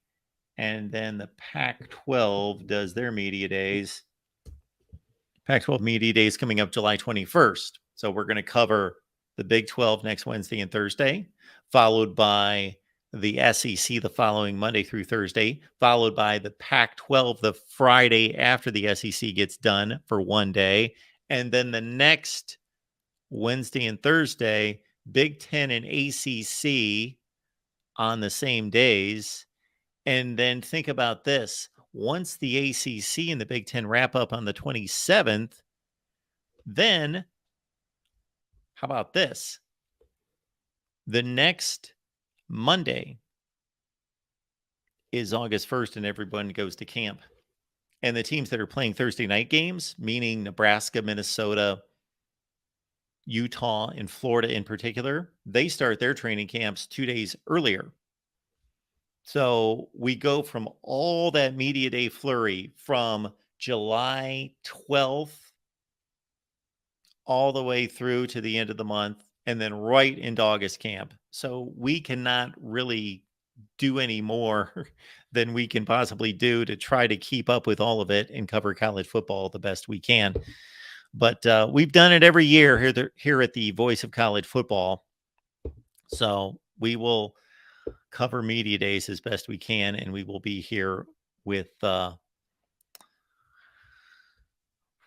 And then the Pac-12 does their Media Days. Pac-12 Media Days coming up July 21st. So we're going to cover the Big 12 next Wednesday and Thursday, followed by the SEC the following Monday through Thursday, followed by the Pac-12 the Friday after the SEC gets done for one day. And then the next Wednesday and Thursday, Big 10 and ACC on the same days. And then think about this. Once the ACC and the Big 10 wrap up on the 27th, then how about this? The next Monday is August 1st, and everyone goes to camp. And the teams that are playing Thursday night games, meaning Nebraska, Minnesota, Utah, and Florida in particular, they start their training camps 2 days earlier. So we go from all that media day flurry from July 12th all the way through to the end of the month, and then right into August camp. So we cannot really do any more than we can possibly do to try to keep up with all of it and cover college football the best we can. But we've done it every year here at the Voice of College Football. So we will cover media days as best we can, and we will be here with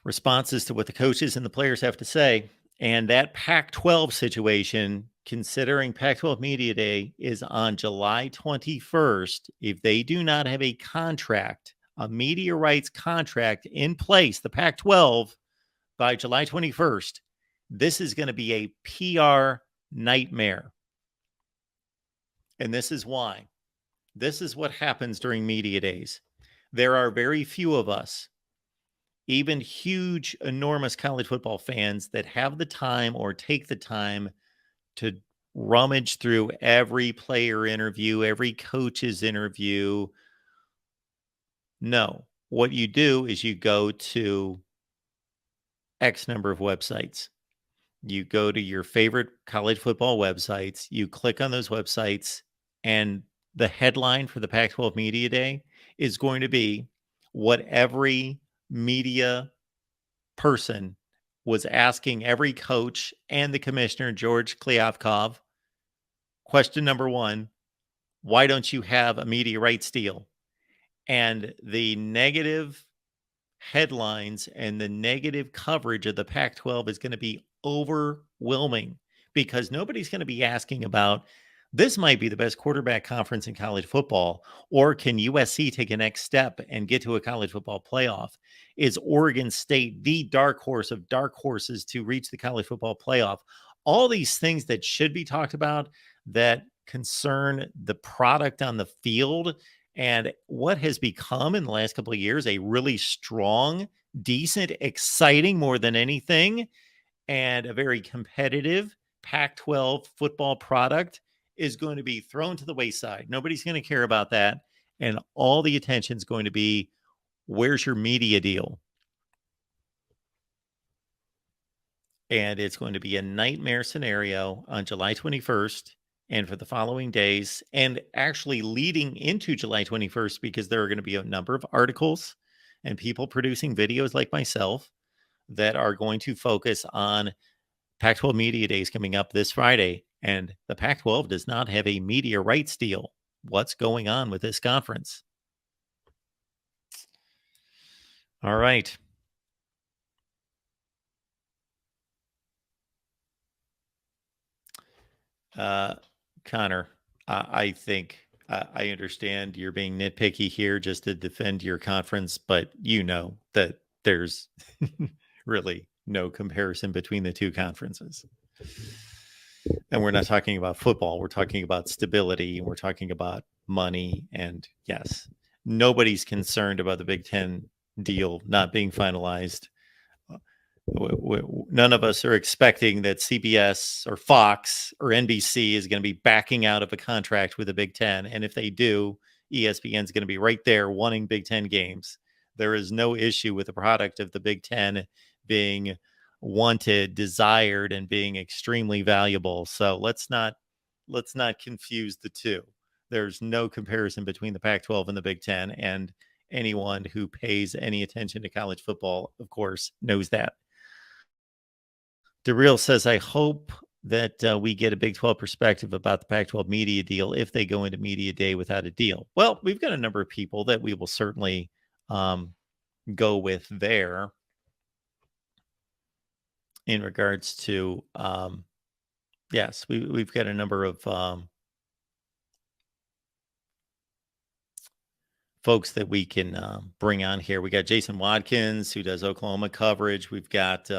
responses to what the coaches and the players have to say. And that Pac-12 situation, considering Pac-12 Media Day is on July 21st, if they do not have a contract, a media rights contract in place, the Pac-12, by July 21st, this is going to be a PR nightmare. And this is why. This is what happens during media days. There are very few of us, even huge, enormous college football fans, that have the time or take the time to rummage through every player interview, every coach's interview. No, what you do is you go to X number of websites. You go to your favorite college football websites, you click on those websites, and the headline for the Pac-12 Media Day is going to be what every media person was asking every coach and the commissioner, George Kliavkov. Question number one, why don't you have a media rights deal? And the negative headlines and the negative coverage of the Pac-12 is going to be overwhelming, because nobody's going to be asking about, this might be the best quarterback conference in college football, or can USC take a next step and get to a college football playoff? Is Oregon State the dark horse of dark horses to reach the college football playoff? All these things that should be talked about that concern the product on the field and what has become in the last couple of years a really strong, decent, exciting, more than anything, and a very competitive Pac-12 football product is going to be thrown to the wayside. Nobody's going to care about that. And all the attention is going to be, where's your media deal? And it's going to be a nightmare scenario on July 21st and for the following days, and actually leading into July 21st, because there are going to be a number of articles and people producing videos like myself that are going to focus on Pac-12 Media Days coming up this Friday. And the Pac-12 does not have a media rights deal. What's going on with this conference? All right. Connor, I think I understand you're being nitpicky here just to defend your conference, but you know that there's really no comparison between the two conferences. And we're not talking about football. We're talking about stability, and we're talking about money. And yes, nobody's concerned about the Big Ten deal not being finalized. None of us are expecting that CBS or Fox or NBC is going to be backing out of a contract with the Big Ten. And if they do, ESPN is going to be right there wanting Big Ten games. There is no issue with the product of the Big Ten being wanted, desired, and being extremely valuable. So let's not confuse the two. There's no comparison between the Pac-12 and the Big Ten, and anyone who pays any attention to college football, of course, knows that. DeReal says, I hope that we get a Big 12 perspective about the Pac-12 media deal if they go into media day without a deal. Well, we've got a number of people that we will certainly go with there in regards to, yes, we've got a number of folks that we can bring on here. We got Jason Watkins, who does Oklahoma coverage. We've got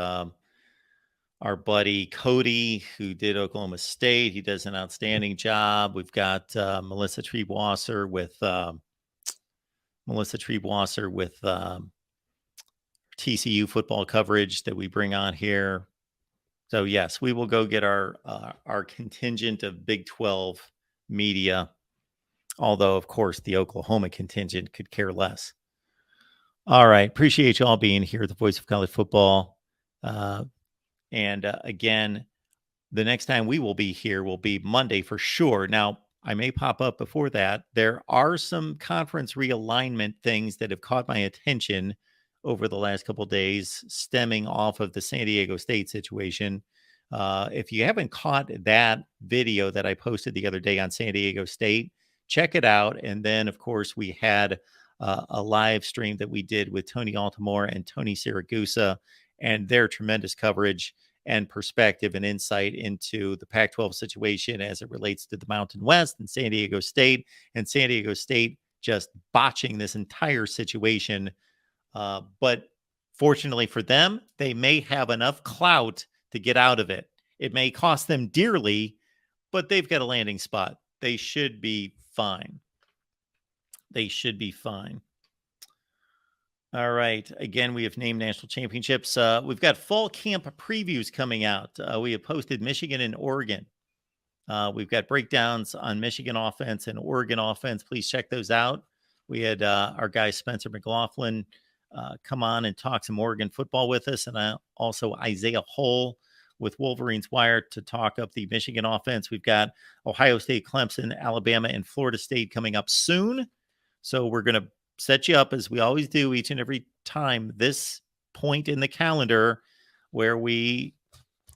our buddy Cody, who did Oklahoma State. He does an outstanding job. We've got Melissa Triebwasser with TCU football coverage that we bring on here. So yes, we will go get our contingent of Big 12 media. Although, of course, the Oklahoma contingent could care less. All right. Appreciate you all being here at the Voice of College Football. And again, the next time we will be here will be Monday for sure. Now, I may pop up before that. There are some conference realignment things that have caught my attention over the last couple of days, stemming off of the San Diego State situation. If you haven't caught that video that I posted the other day on San Diego State, check it out. And then, of course, we had a live stream that we did with Tony Altamore and Tony Siragusa, and their tremendous coverage and perspective and insight into the Pac-12 situation as it relates to the Mountain West and San Diego State just botching this entire situation. But fortunately for them, they may have enough clout to get out of it. It may cost them dearly, but they've got a landing spot. They should be fine. They should be fine. All right. Again, we have named national championships. We've got fall camp previews coming out. We have posted Michigan and Oregon. We've got breakdowns on Michigan offense and Oregon offense. Please check those out. We had our guy Spencer McLaughlin come on and talk some Oregon football with us, and also Isaiah Hull with Wolverines Wire to talk up the Michigan offense. We've got Ohio State, Clemson, Alabama, and Florida State coming up soon. So we're going to set you up, as we always do each and every time, this point in the calendar where we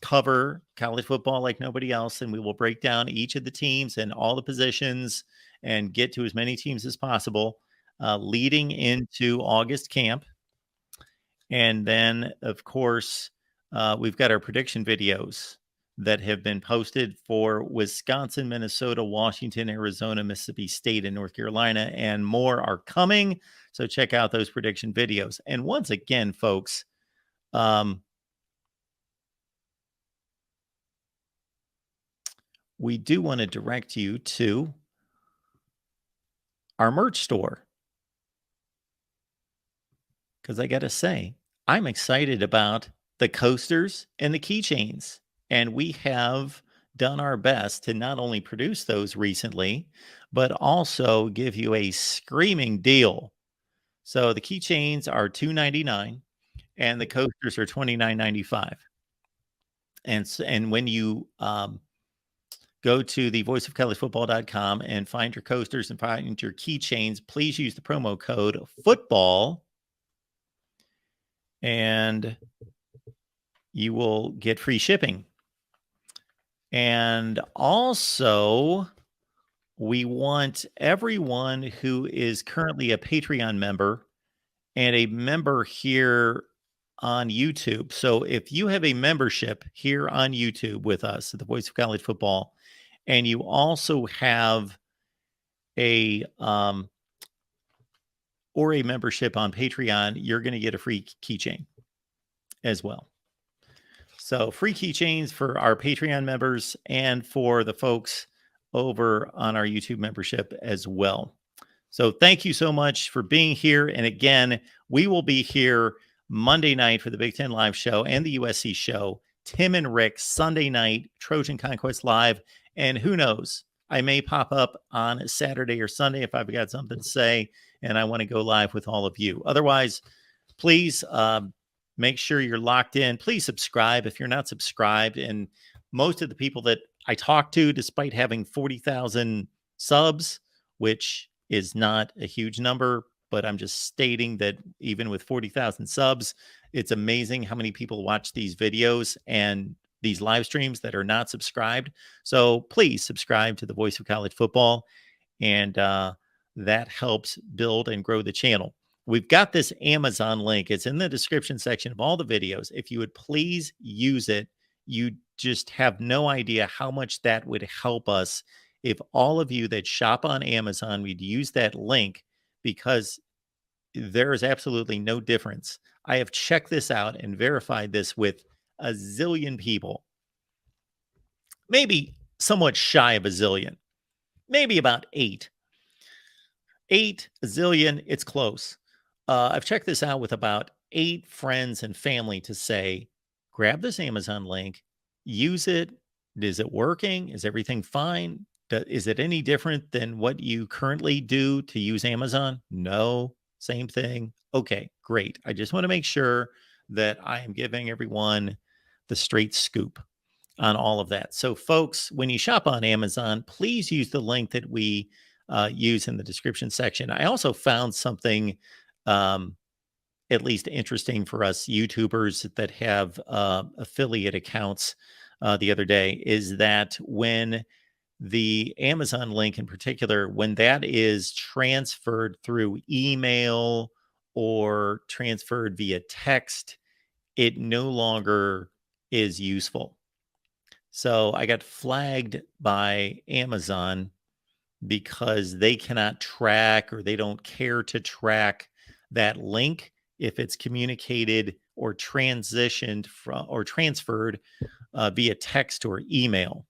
cover college football like nobody else, and we will break down each of the teams and all the positions and get to as many teams as possible leading into August camp. And then, of course, we've got our prediction videos that have been posted for Wisconsin, Minnesota, Washington, Arizona, Mississippi State, and North Carolina, and more are coming. So check out those prediction videos. And once again, folks, we do want to direct you to our merch store, because I got to say, I'm excited about the coasters and the keychains. And we have done our best to not only produce those recently, but also give you a screaming deal. So the keychains are $2.99 and the coasters are $29.95. And when you go to the voiceofcollegefootball.com and find your coasters and find your keychains, please use the promo code football and you will get free shipping. And also, we want everyone who is currently a Patreon member and a member here on YouTube. So if you have a membership here on YouTube with us at the Voice of College Football, and you also have a or a membership on Patreon, you're going to get a free keychain as well. So free keychains for our Patreon members and for the folks over on our YouTube membership as well. So thank you so much for being here. And again, we will be here Monday night for the Big Ten Live show and the USC show. Tim and Rick, Sunday night, Trojan Conquest Live. And who knows, I may pop up on Saturday or Sunday if I've got something to say and I want to go live with all of you. Otherwise, please make sure you're locked in. Please subscribe if you're not subscribed. And most of the people that I talk to, despite having 40,000 subs, which is not a huge number, but I'm just stating that even with 40,000 subs, it's amazing how many people watch these videos and these live streams that are not subscribed. So please subscribe to the Voice of College Football, and that helps build and grow the channel. We've got this Amazon link. It's in the description section of all the videos. If you would please use it, you just have no idea how much that would help us if all of you that shop on Amazon would use that link, because there is absolutely no difference. I have checked this out and verified this with a zillion people, maybe somewhat shy of a zillion, maybe about 8 zillion. It's close. I've checked this out with about 8 friends and family to say, grab this Amazon link, use it. Is it working? Is everything fine? Is it any different than what you currently do to use Amazon? No, same thing. Okay, great. I just want to make sure that I am giving everyone the straight scoop on all of that. So folks, when you shop on Amazon, please use the link that we use in the description section. I also found something at least interesting for us YouTubers that have affiliate accounts the other day, is that when the Amazon link in particular, when that is transferred through email or transferred via text, it no longer is useful. So I got flagged by Amazon because they cannot track, or they don't care to track, that link if it's communicated or transitioned from or transferred via text or email.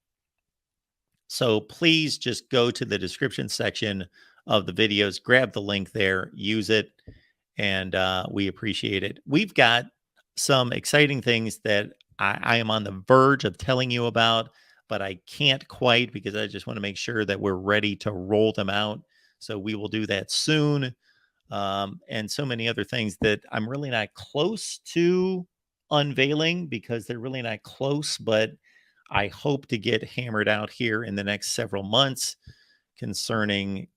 So please just go to the description section of the videos, grab the link there, use it, and we appreciate it. We've got some exciting things that I am on the verge of telling you about, but I can't quite, because I just want to make sure that we're ready to roll them out. So we will do that soon. And so many other things that I'm really not close to unveiling, because they're really not close, but I hope to get hammered out here in the next several months concerning,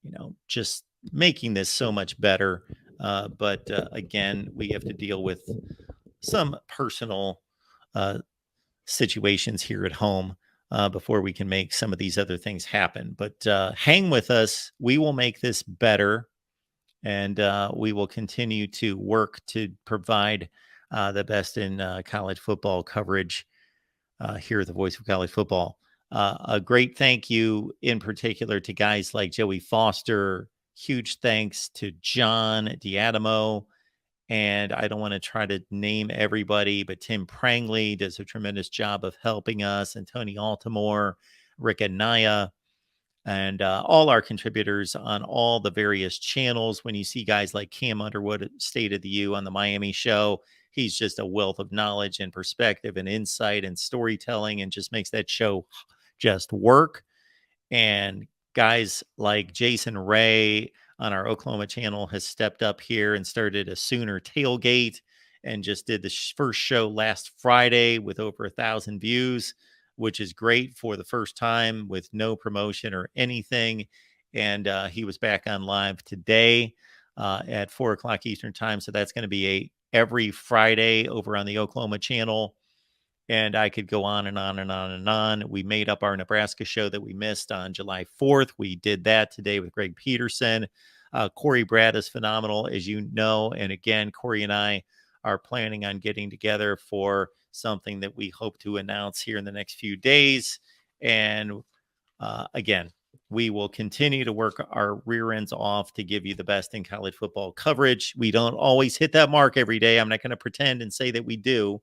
just making this so much better. But again, we have to deal with some personal situations here at home before we can make some of these other things happen. But hang with us. We will make this better, and we will continue to work to provide the best in college football coverage here at the Voice of College Football. A great thank you in particular to guys like Joey Foster. Huge thanks to John Diadamo. And I don't want to try to name everybody, but Tim Prangley does a tremendous job of helping us, and Tony Altimore, Rick Anaya, and all our contributors on all the various channels. When you see guys like Cam Underwood, State of the U on the Miami show, he's just a wealth of knowledge and perspective and insight and storytelling, and just makes that show just work. And guys like Jason Ray on our Oklahoma channel has stepped up here and started a Sooner tailgate, and just did the first show last Friday with over 1,000 views, which is great for the first time with no promotion or anything. And he was back on live today at 4 o'clock Eastern time. So that's going to be every Friday over on the Oklahoma channel. And I could go on and on and on and on. We made up our Nebraska show that we missed on July 4th. We did that today with Greg Peterson. Corey Brad is phenomenal, as you know. And again, Corey and I are planning on getting together for something that we hope to announce here in the next few days. And again, we will continue to work our rear ends off to give you the best in college football coverage. We don't always hit that mark every day. I'm not going to pretend and say that we do.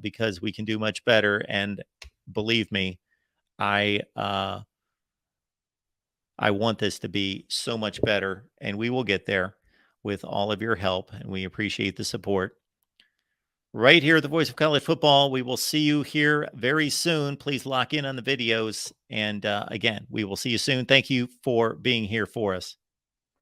Because we can do much better. And believe me, I want this to be so much better, and we will get there with all of your help, and we appreciate the support. Right here at the Voice of College Football, we will see you here very soon. Please lock in on the videos. And again, we will see you soon. Thank you for being here for us.